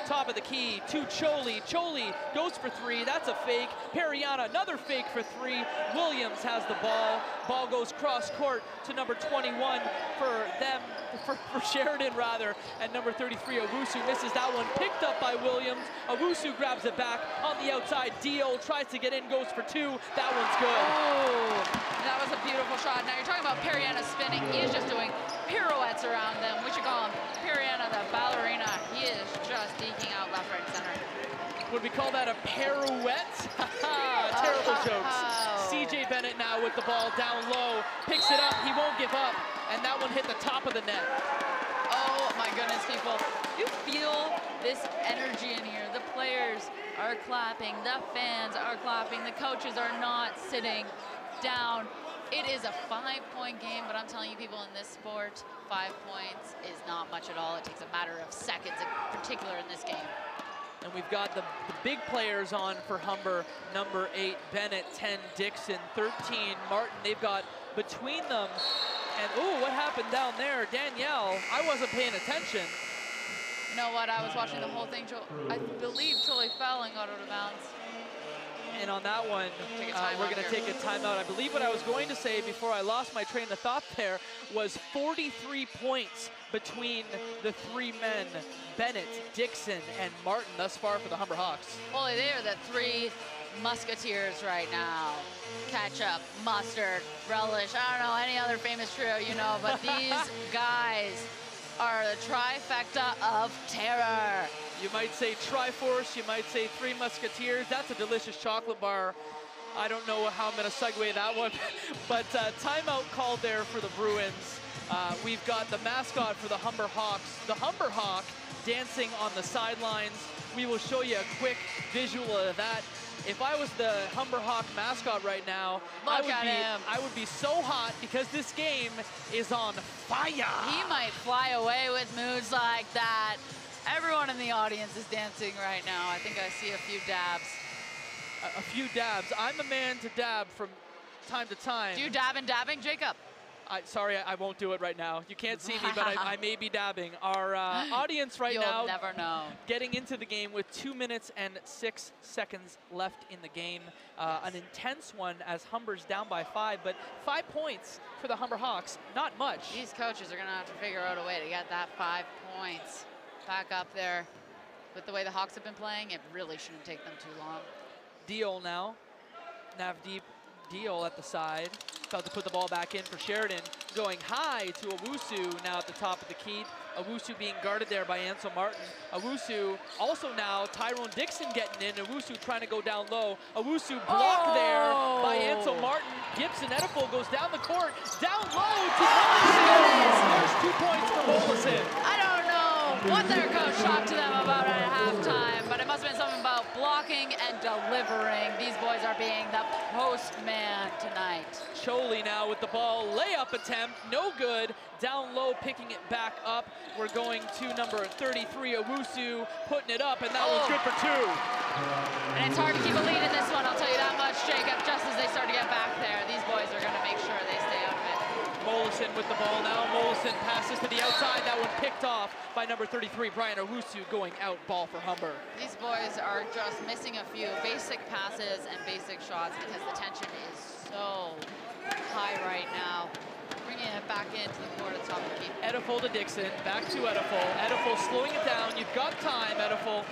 S1: Top of the key to Choli. Choli goes for 3. That's a fake. Periana, another fake for 3. Williams has the ball. Ball goes cross court to number 21 for them, for Sheridan rather. And number 33, Owusu misses that one. Picked up by Williams. Owusu grabs it back on the outside. Dio tries to get in, goes for 2. That one's good.
S2: Oh, that was a beautiful shot. Now you're talking about Periana spinning. He is just doing pirouettes around them. We should call him Periana the ballerina. He is just deking out left, right, center.
S1: Would we call that a pirouette? Terrible jokes. CJ Bennett now with the ball down low. Picks it up, he won't give up. And that one hit the top of the net.
S2: Oh my goodness, people. You feel this energy in here. The players are clapping, the fans are clapping, the coaches are not sitting down. It is a 5-point game, but I'm telling you people, in this sport, 5 points is not much at all. It takes a matter of seconds, in particular in this game.
S1: And we've got the big players on for Humber. Number 8, Bennett, 10, Dixon, 13, Martin. They've got between them. And, ooh, what happened down there? Danielle, I wasn't paying attention.
S2: You know what? I was watching the whole thing. I believe Choli fell and got out of bounds.
S1: And on that one, we're going to take a timeout. I believe what I was going to say before I lost my train of thought there was 43 points between the 3 men, Bennett, Dixon, and Martin thus far for the Humber Hawks.
S2: Well, they are the 3 musketeers right now. Ketchup, mustard, relish, I don't know, any other famous trio, you know, but these guys are the trifecta of terror.
S1: You might say Triforce, you might say 3 Musketeers. That's a delicious chocolate bar. I don't know how I'm going to segue that one, but timeout called there for the Bruins. We've got the mascot for the Humber Hawks, the Humber Hawk, dancing on the sidelines. We will show you a quick visual of that. If I was the Humber Hawk mascot right now, I would be so hot because this game is on fire.
S2: He might fly away with moves like that. Everyone in the audience is dancing right now. I think I see a few dabs.
S1: A few dabs. I'm a man to dab from time to time.
S2: Do you dab and dabbing, Jacob?
S1: Sorry, I won't do it right now. You can't see me, but I may be dabbing. Our audience right now,
S2: you'll never know,
S1: getting into the game with 2 minutes and 6 seconds left in the game. An intense one as Humber's down by 5, but 5 points for the Humber Hawks, not much.
S2: These coaches are going to have to figure out a way to get that 5 points back up there. With the way the Hawks have been playing, it really shouldn't take them too long.
S1: Deal now. Navdeep Deal at the side. About to put the ball back in for Sheridan. Going high to Owusu now at the top of the key. Owusu being guarded there by Ansel Martin. Owusu also now Tyrone Dixon getting in. Owusu trying to go down low. Owusu blocked there by Ansel Martin. Gibson Ediful goes down the court. Down low to Mollison. There's 2 points for Mollison.
S2: I don't know what their coach talked to them about at halftime, but it must have been something about blocking and delivering. These boys are being the postman tonight.
S1: Choli now with the ball, layup attempt, no good. Down low, picking it back up. We're going to number 33, Owusu, putting it up, and that was good for 2.
S2: And it's hard to keep a lead in this one, I'll tell you that much, Jacob. Just as they start to get back there, these boys are going to make sure they stay out of it.
S1: Mollison with the ball now. Mollison passes to the outside. That one picked off by number 33, Brian Owusu, going out, ball for Humber.
S2: These boys are just missing a few basic passes and basic shots because the tension is so high right now. Bringing it back into the court at top of the key.
S1: Edifol to Dixon, back to Edifol. Edifol slowing it down. You've got time, Edifol.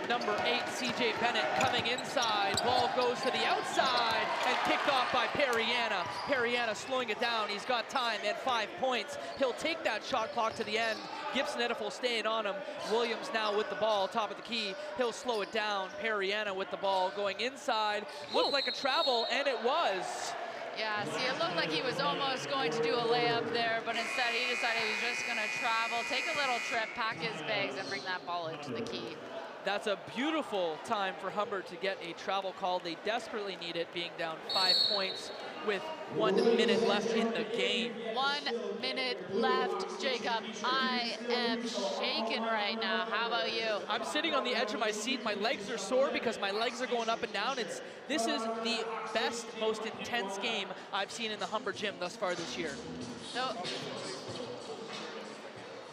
S1: Number 8, CJ Bennett coming inside. Ball goes to the outside and picked off by Periana. Periana slowing it down. He's got time and 5 points. He'll take that shot clock to the end. Gibson Edifol staying on him. Williams now with the ball, top of the key. He'll slow it down. Periana with the ball going inside. Looked like a travel, and it was.
S2: Yeah, see, it looked like he was almost going to do a layup there, but instead he decided he was just going to travel, take a little trip, pack his bags, and bring that ball into the key.
S1: That's a beautiful time for Humber to get a travel call. They desperately need it, being down 5 points with 1 minute left in the game.
S2: 1 minute left, Jacob. I am shaking right now. How about you?
S1: I'm sitting on the edge of my seat. My legs are sore because my legs are going up and down. This is the best, most intense game I've seen in the Humber gym thus far this year.
S2: So,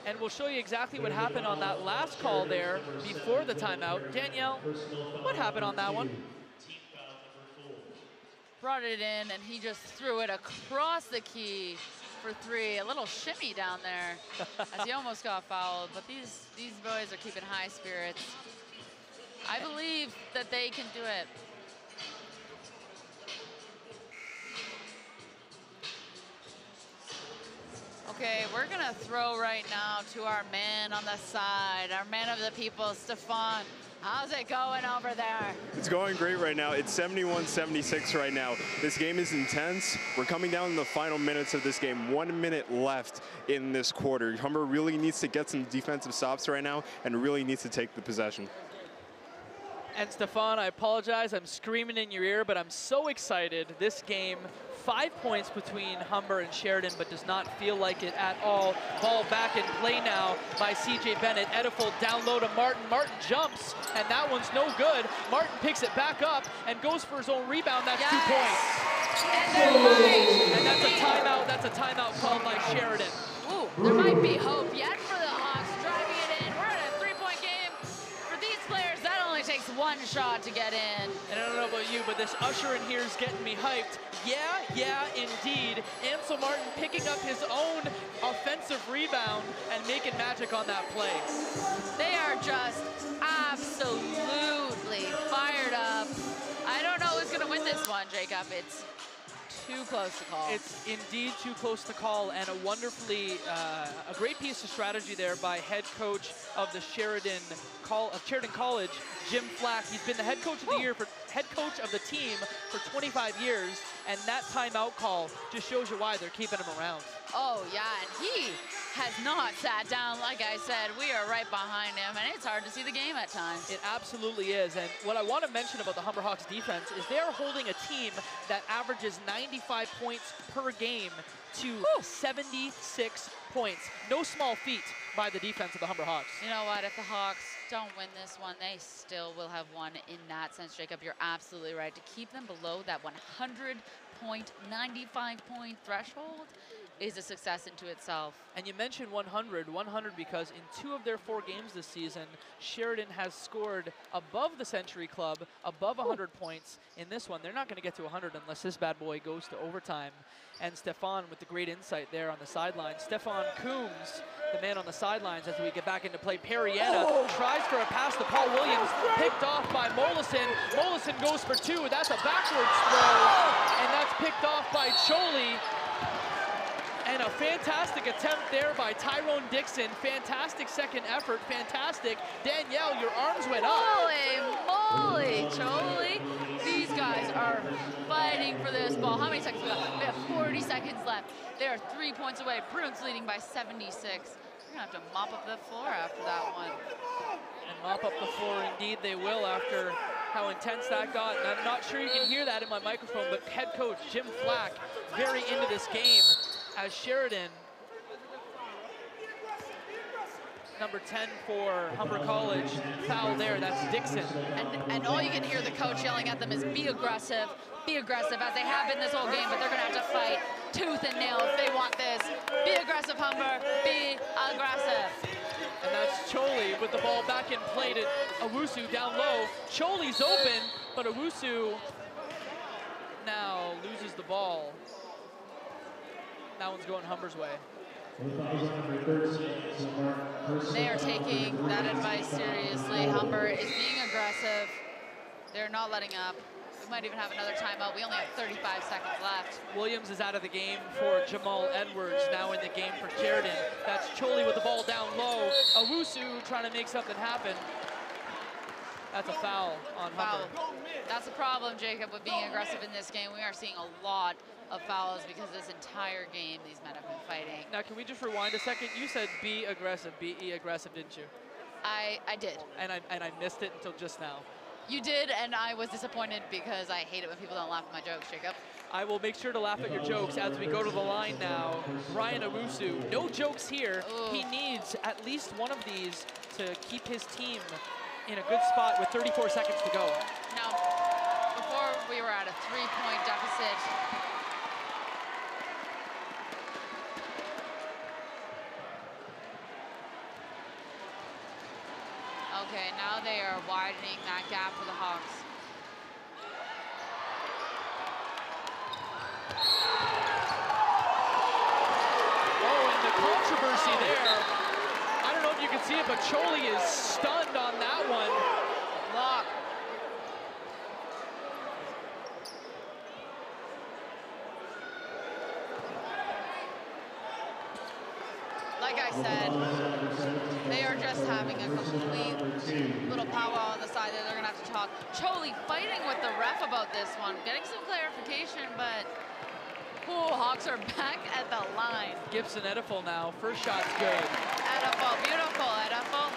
S1: and we'll show you exactly what happened on that last call there before the timeout. Danielle, what happened on that one?
S2: brought it in, and he just threw it across the key for 3. A little shimmy down there as he almost got fouled. But these boys are keeping high spirits. I believe that they can do it. Okay, we're gonna throw right now to our man on the side, our man of the people, Stefan. How's it going over there?
S3: It's going great right now. It's 71-76 right now. This game is intense. We're coming down in the final minutes of this game. 1 minute left in this quarter. Humber really needs to get some defensive stops right now and really needs to take the possession.
S1: And Stefan, I apologize, I'm screaming in your ear, but I'm so excited. This game, 5 points between Humber and Sheridan, but does not feel like it at all. Ball back in play now by CJ Bennett. Edifol down low to Martin. Martin jumps, and that one's no good. Martin picks it back up and goes for his own rebound. That's 2 points.
S2: And there might
S1: And that's a timeout. That's a timeout called by Sheridan.
S2: Ooh, there might be hope yet for the Hawks driving it in. We're in a 3-point game. For these players, that only takes 1 shot to get in.
S1: And I don't know about you, but this usher in here is getting me hyped. Yeah, indeed. Ansel Martin picking up his own offensive rebound and making magic on that play.
S2: They are just absolutely fired up. I don't know who's going to win this one, Jacob. It's too close to call.
S1: It's indeed too close to call, and a wonderfully, a great piece of strategy there by head coach of the Sheridan College, Jim Flack. He's been the head coach of the year, head coach of the team for 25 years, and that timeout call just shows you why they're keeping him around.
S2: Oh yeah, and he has not sat down. Like I said, we are right behind him, and it's hard to see the game at times.
S1: It absolutely is, and what I want to mention about the Humber Hawks defense is they are holding a team that averages 95 points per game to 76 points. No small feat by the defense of the Humber Hawks.
S2: You know what, if the Hawks don't win this one, they still will have won in that sense, Jacob. You're absolutely right. To keep them below that 100-point, 95-point threshold is a success into itself.
S1: And you mentioned 100 because in 2 of their 4 games this season, Sheridan has scored above the Century Club, above 100 points. In this one, they're not going to get to 100 unless this bad boy goes to overtime. And Stefan with the great insight there on the sideline. Stefan Coombs, the man on the sidelines as we get back into play. Periana tries for a pass to Paul Williams, picked off by Mollison. Mollison goes for 2. That's a backwards throw, and that's picked off by Choli. And a fantastic attempt there by Tyrone Dixon. Fantastic second effort, fantastic. Danielle, your arms went up.
S2: Holy moly, Choli. These guys are fighting for this ball. How many seconds we got? We have 40 seconds left. They are 3 points away. Bruins leading by 76. They're gonna have to mop up the floor after that one.
S1: And mop up the floor, indeed they will, after how intense that got. And I'm not sure you can hear that in my microphone, but head coach Jim Flack very into this game as Sheridan, number 10 for Humber College, foul there, that's Dixon.
S2: And all you can hear the coach yelling at them is be aggressive, as they have been this whole game, but they're gonna have to fight tooth and nail if they want this. Be aggressive, Humber, be aggressive.
S1: And that's Choli with the ball back in play to Owusu down low. Choli's open, but Owusu now loses the ball. That one's going Humber's way.
S2: They are taking that advice seriously. Humber is being aggressive. They're not letting up. We might even have another timeout. We only have 35 seconds left.
S1: Williams is out of the game for Jamal Edwards, now in the game for Sheridan. That's Choli with the ball down low. Owusu trying to make something happen. That's a foul on Humber.
S2: That's the problem, Jacob, with being aggressive in this game. We are seeing a lot of fouls because this entire game these men have been fighting.
S1: Now, can we just rewind a second? You said be aggressive, be aggressive, didn't you?
S2: I did.
S1: And I missed it until just now.
S2: You did, and I was disappointed because I hate it when people don't laugh at my jokes, Jacob.
S1: I will make sure to laugh at your jokes as we go to the line now. Brian Owusu, no jokes here.
S2: Ooh.
S1: He needs at least one of these to keep his team in a good spot with 34 seconds to go.
S2: Now, before we were at a 3-point deficit, okay, now they are widening that gap for the Hawks.
S1: Oh, and the controversy there. I don't know if you can see it, but Choli is stunned on that one.
S2: Block. Like I said, they are just having a complete little powwow on the side that they're gonna have to talk. Choli fighting with the ref about this one, getting some clarification, but Hawks are back at the line.
S1: Gibson Edifel now, first shot's good.
S2: Edifel, beautiful Edifel.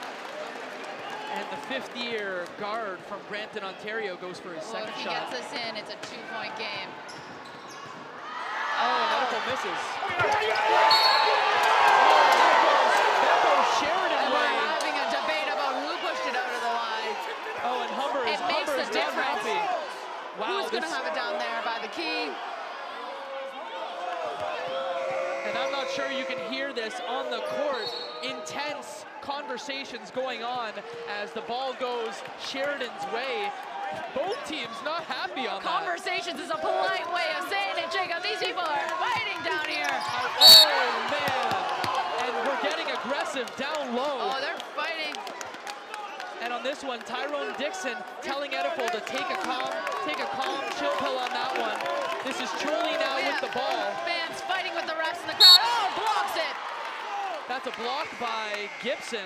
S1: And the fifth-year guard from Brampton, Ontario goes for his second
S2: If he
S1: shot.
S2: gets this in, it's a 2-point game.
S1: Oh, and Edifel misses. Sheridan
S2: And we're
S1: way.
S2: having a debate about who pushed it out of the line.
S1: Oh, and Humber is
S2: the difference.
S1: happy. Wow,
S2: Who's gonna have it down there by the key?
S1: And I'm not sure you can hear this on the court. Intense conversations going on as the ball goes Sheridan's way. Both teams not happy on that.
S2: Conversations is a polite way of saying it, Jacob. These people are fighting down here.
S1: Oh, man. And we're getting aggressive down low.
S2: Oh, they're fighting.
S1: And on this one, Tyrone Dixon telling Edifel to take a calm chill pill on that one. This is Choli now with the ball.
S2: Fans fighting with the refs in the crowd. Oh, blocks it.
S1: That's a block by Gibson.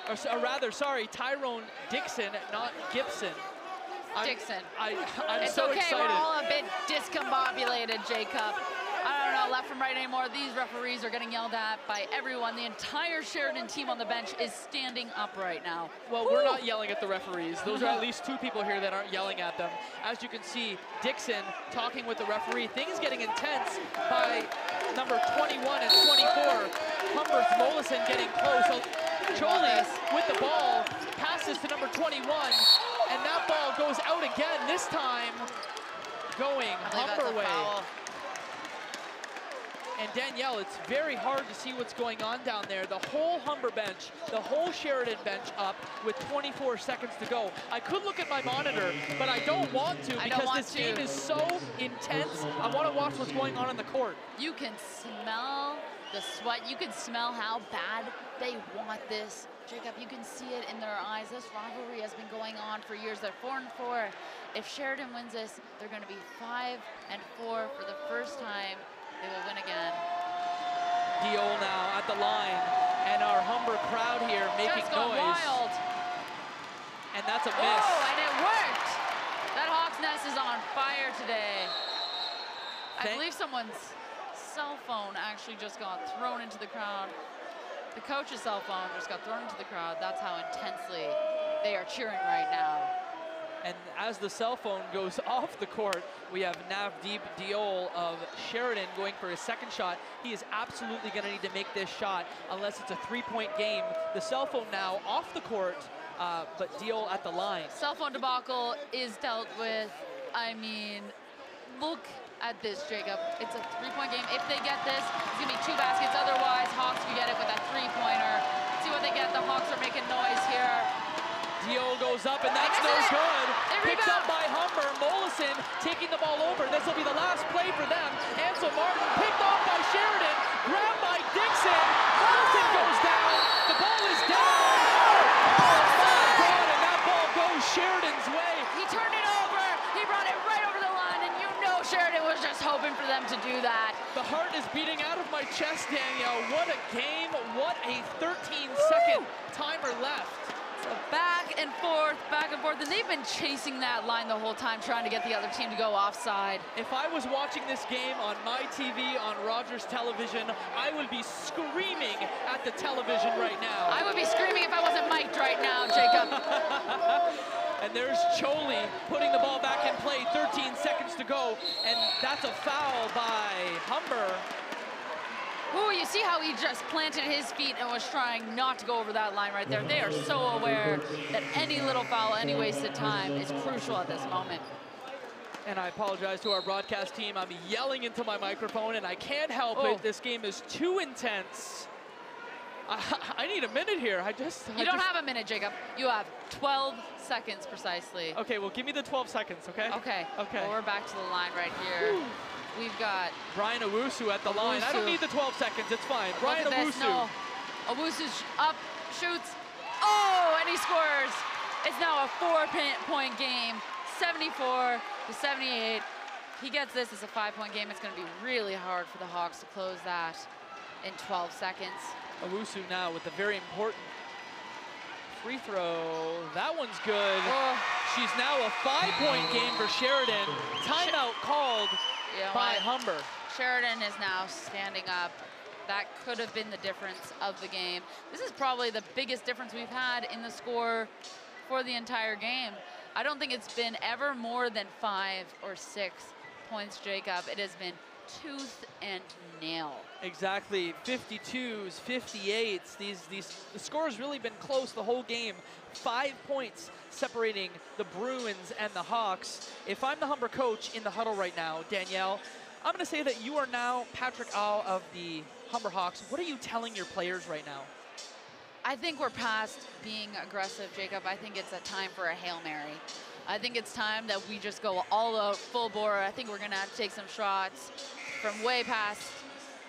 S1: Or rather, sorry, Tyrone Dixon, not Gibson.
S2: Dixon.
S1: I'm
S2: It's
S1: so
S2: okay,
S1: excited.
S2: we're all a bit discombobulated, Jacob. I don't know left from right anymore. These referees are getting yelled at by everyone. The entire Sheridan team on the bench is standing up right now.
S1: Well, we're not yelling at the referees. Those are at least two people here that aren't yelling at them. As you can see, Dixon talking with the referee. Things getting intense by number 21 and 24. Humber's Mollison getting close. So Choli with the ball, passes to number 21, and that ball goes out again, this time going Humber way. And Danielle, it's very hard to see what's going on down there. The whole Humber bench, the whole Sheridan bench up with 24 seconds to go. I could look at my monitor, but I don't want to because this game is so intense. I want to watch what's going on the court.
S2: You can smell the sweat. You can smell how bad they want this. Jacob, you can see it in their eyes. This rivalry has been going on for years. They're 4-4. If Sheridan wins this, they're going to be 5-4 for the first time. They will win again.
S1: Diol now at the line, and our Humber crowd here making noise.
S2: Wild.
S1: And that's a miss.
S2: Oh, and it worked. That Hawks nest is on fire today. I believe someone's cell phone actually just got thrown into the crowd. The coach's cell phone just got thrown into the crowd. That's how intensely they are cheering right now.
S1: And as the cell phone goes off the court, we have Navdeep Diol of Sheridan going for his second shot. He is absolutely going to need to make this shot unless it's a three-point game. The cell phone now off the court, but Diol at the line.
S2: Cell phone debacle is dealt with. I mean, look at this, Jacob. It's a three-point game. If they get this, it's going to be 2 baskets. Otherwise, Hawks could get it with a three-pointer. See what they get. The Hawks are making noise here.
S1: Diol goes up, and that's no good. Picked up by Humber. Mollison taking the ball over. This will be the last play for them. Ansel Martin picked off by Sheridan. Grabbed by Dixon. Mollison goes down. The ball is down. Oh my God, and that ball goes Sheridan's way.
S2: He turned it over. He brought it right over the line, and you know Sheridan was just hoping for them to do that.
S1: The heart is beating out of my chest, Danielle. What a game. What a 13-second timer left.
S2: So back and forth, and they've been chasing that line the whole time, trying to get the other team to go offside.
S1: If I was watching this game on my TV, on Rogers television, I would be screaming at the television right now.
S2: I would be screaming if I wasn't mic'd right now, Jacob.
S1: And there's Choli putting the ball back in play, 13 seconds to go, and that's a foul by Humber.
S2: Ooh, you see how he just planted his feet and was trying not to go over that line right there. They are so aware that any little foul, any wasted time is crucial at this moment.
S1: And I apologize to our broadcast team. I'm yelling into my microphone, and I can't help it. This game is too intense. I need a minute here.
S2: You don't have a minute, Jacob. You have 12 seconds precisely.
S1: Okay, well, give me the 12 seconds, okay?
S2: Okay.
S1: Okay.
S2: Well, we're back to the line right here. Whew. We've got
S1: Brian Owusu at the line. I don't need the 12 seconds. It's fine. Brian Owusu.
S2: No. Owusu's up, shoots. Oh, and he scores. It's now a 4-point game, 74-78. He gets this. It's a 5-point game. It's going to be really hard for the Hawks to close that in 12 seconds.
S1: Owusu now with a very important free throw. That one's good. She's now a 5-point game for Sheridan. Timeout called by Humber.
S2: Sheridan is now standing up. That could have been the difference of the game. This is probably the biggest difference we've had in the score for the entire game. I don't think it's been ever more than 5 or 6 points, Jacob. It has been tooth and nail.
S1: Exactly, 52s, 58s. The score's really been close the whole game. 5 points separating the Bruins and the Hawks. If I'm the Humber coach in the huddle right now, Danielle, I'm gonna say that you are now Patrick Au of the Humber Hawks. What are you telling your players right now?
S2: I think we're past being aggressive, Jacob. I think it's a time for a Hail Mary. I think it's time that we just go all out, full bore. I think we're gonna have to take some shots from way past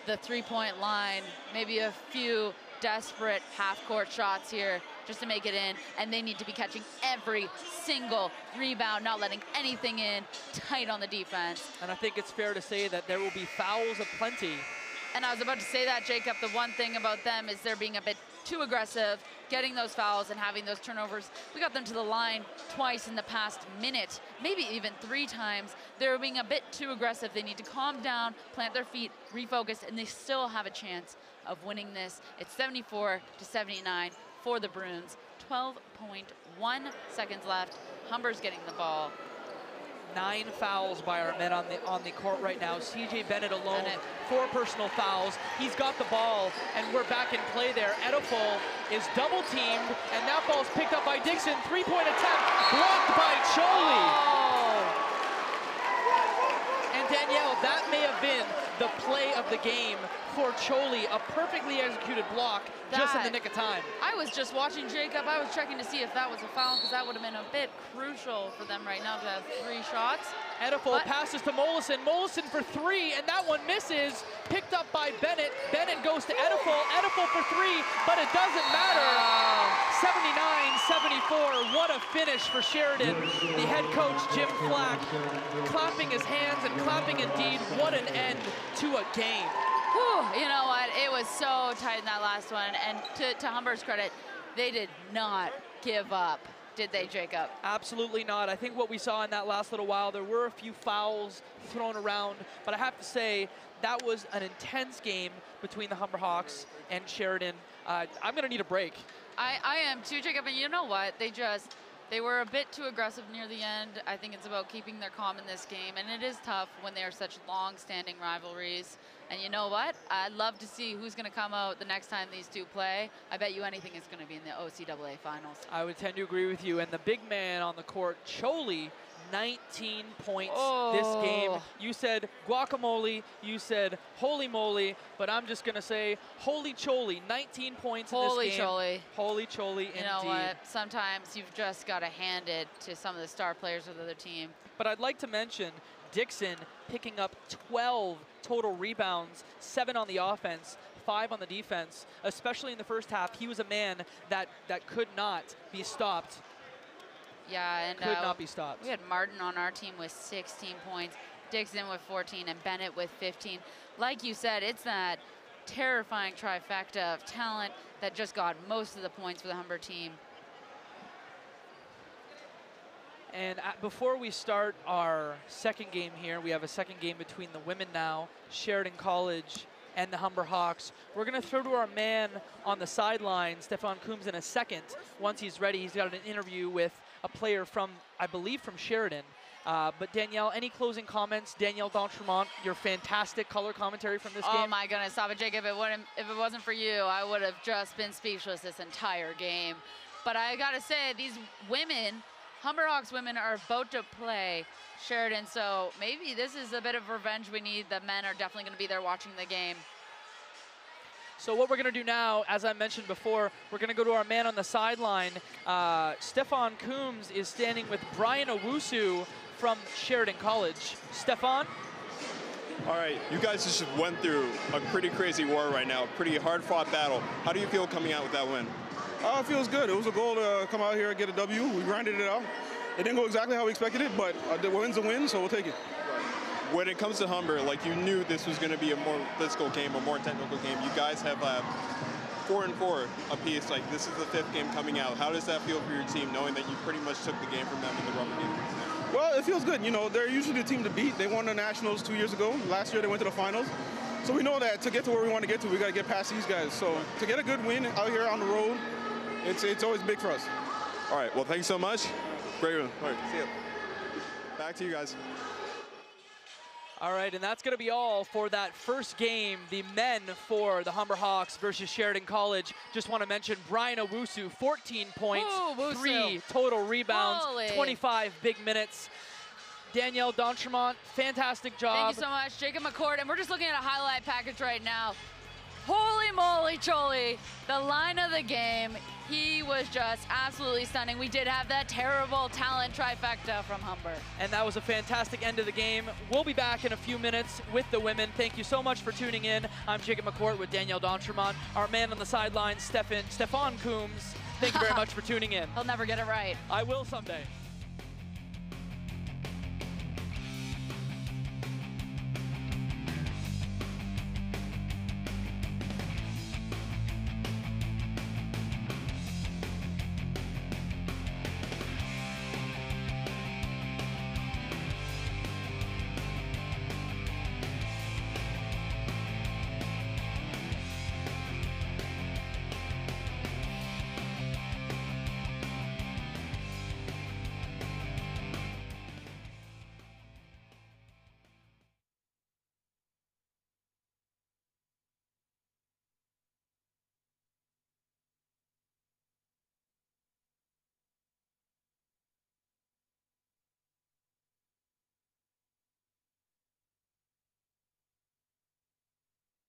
S2: the 3-point line, maybe a few desperate half-court shots here just to make it in, and they need to be catching every single rebound, not letting anything in, tight on the defense.
S1: And I think it's fair to say that there will be fouls aplenty.
S2: And I was about to say that, Jacob. The one thing about them is they're being a bit too aggressive, getting those fouls and having those turnovers. We got them to the line twice in the past minute, maybe even 3 times. They're being a bit too aggressive. They need to calm down, plant their feet, refocus, and they still have a chance of winning this. It's 74-79 for the Bruins. 12.1 seconds left. Humber's getting the ball.
S1: 9 fouls by our men on the court right now. CJ Bennett alone, 4 personal fouls. He's got the ball, and we're back in play there. Edifol is double teamed, and that ball's picked up by Dixon. 3-point attempt blocked by Choli. And Danielle, that may have been the play of the game for Choli. A perfectly executed block just in the nick of time.
S2: I was just watching, Jacob. I was checking to see if that was a foul, because that would have been a bit crucial for them right now to have 3 shots.
S1: Edifol passes to Mollison. Mollison for 3, and that one misses. Picked up by Bennett. Bennett goes to Edifol. Edifol for 3, but it doesn't matter. 79-74. What a finish for Sheridan. The head coach, Jim Flack, clapping his hands and clapping indeed. What an end to a game.
S2: Whew, you know what? It was so tight in that last one. And to Humber's credit, they did not give up, did they, Jacob?
S1: Absolutely not. I think what we saw in that last little while, there were a few fouls thrown around, but I have to say that was an intense game between the Humber Hawks and Sheridan. I'm going to need a break.
S2: I am too, Jacob, and you know what? They were a bit too aggressive near the end. I think it's about keeping their calm in this game, and it is tough when they are such long-standing rivalries. And you know what? I'd love to see who's going to come out the next time these two play. I bet you anything is going to be in the OCAA finals.
S1: I would tend to agree with you. And the big man on the court, Choli, 19 points this game. You said guacamole, you said holy moly, but I'm just going to say holy Choli, 19 points in this game.
S2: Choli.
S1: Holy Choli, indeed.
S2: You know what? Sometimes you've just got to hand it to some of the star players of the other team.
S1: But I'd like to mention Dixon picking up 12 total rebounds, 7 on the offense, 5 on the defense. Especially in the first half, he was a man that could not be stopped.
S2: Yeah, and
S1: could not be stopped.
S2: We had Martin on our team with 16 points, Dixon with 14, and Bennett with 15. Like you said, it's that terrifying trifecta of talent that just got most of the points for the Humber team.
S1: And before we start our second game here, we have a second game between the women now, Sheridan College and the Humber Hawks. We're going to throw to our man on the sideline, Stefan Coombs, in a second. Once he's ready, he's got an interview with a player from, I believe, from Sheridan. But Danielle, any closing comments? Danielle d'Entremont, your fantastic color commentary from this game.
S2: Oh my goodness, stop it, Jacob. If it wasn't for you, I would have just been speechless this entire game. But I gotta say, these women, Humber Hawks women, are about to play Sheridan, so maybe this is a bit of revenge we need. The men are definitely gonna be there watching the game.
S1: So what we're going to do now, as I mentioned before, we're going to go to our man on the sideline. Stefan Coombs is standing with Brian Owusu from Sheridan College. Stefan?
S3: All right, you guys just went through a pretty crazy war right now, pretty hard-fought battle. How do you feel coming out with that win?
S5: It feels good. It was a goal to come out here and get a W. We grinded it out. It didn't go exactly how we expected it, but the win's a win, so we'll take it.
S3: When it comes to Humber, like you knew this was going to be a more physical game, a more technical game. You guys have 4-4 apiece. Like this is the 5th game coming out. How does that feel for your team, knowing that you pretty much took the game from them in the rubber game?
S5: Well, it feels good. You know, they're usually the team to beat. They won the Nationals 2 years ago. Last year they went to the finals. So we know that to get to where we want to get to, we got to get past these guys. So to get a good win out here on the road, it's always big for us.
S3: All right. Well, thanks so much. Great one. All right. See you. Back to you guys.
S1: All right, and that's going to be all for that first game, the men for the Humber Hawks versus Sheridan College. Just want to mention Brian Owusu, 14 points,
S2: Ooh,
S1: 3 total rebounds,
S2: Holy.
S1: 25 big minutes. Danielle d'Entremont, fantastic job.
S2: Thank you so much, Jacob McCord. And we're just looking at a highlight package right now. Holy moly, Choli, the line of the game. He was just absolutely stunning. We did have that terrible talent trifecta from Humber.
S1: And that was a fantastic end of the game. We'll be back in a few minutes with the women. Thank you so much for tuning in. I'm Jacob McCourt with Danielle d'Entremont. Our man on the sideline, Stefan Coombs. Thank you very much for tuning in.
S2: He'll never get it right.
S1: I will someday.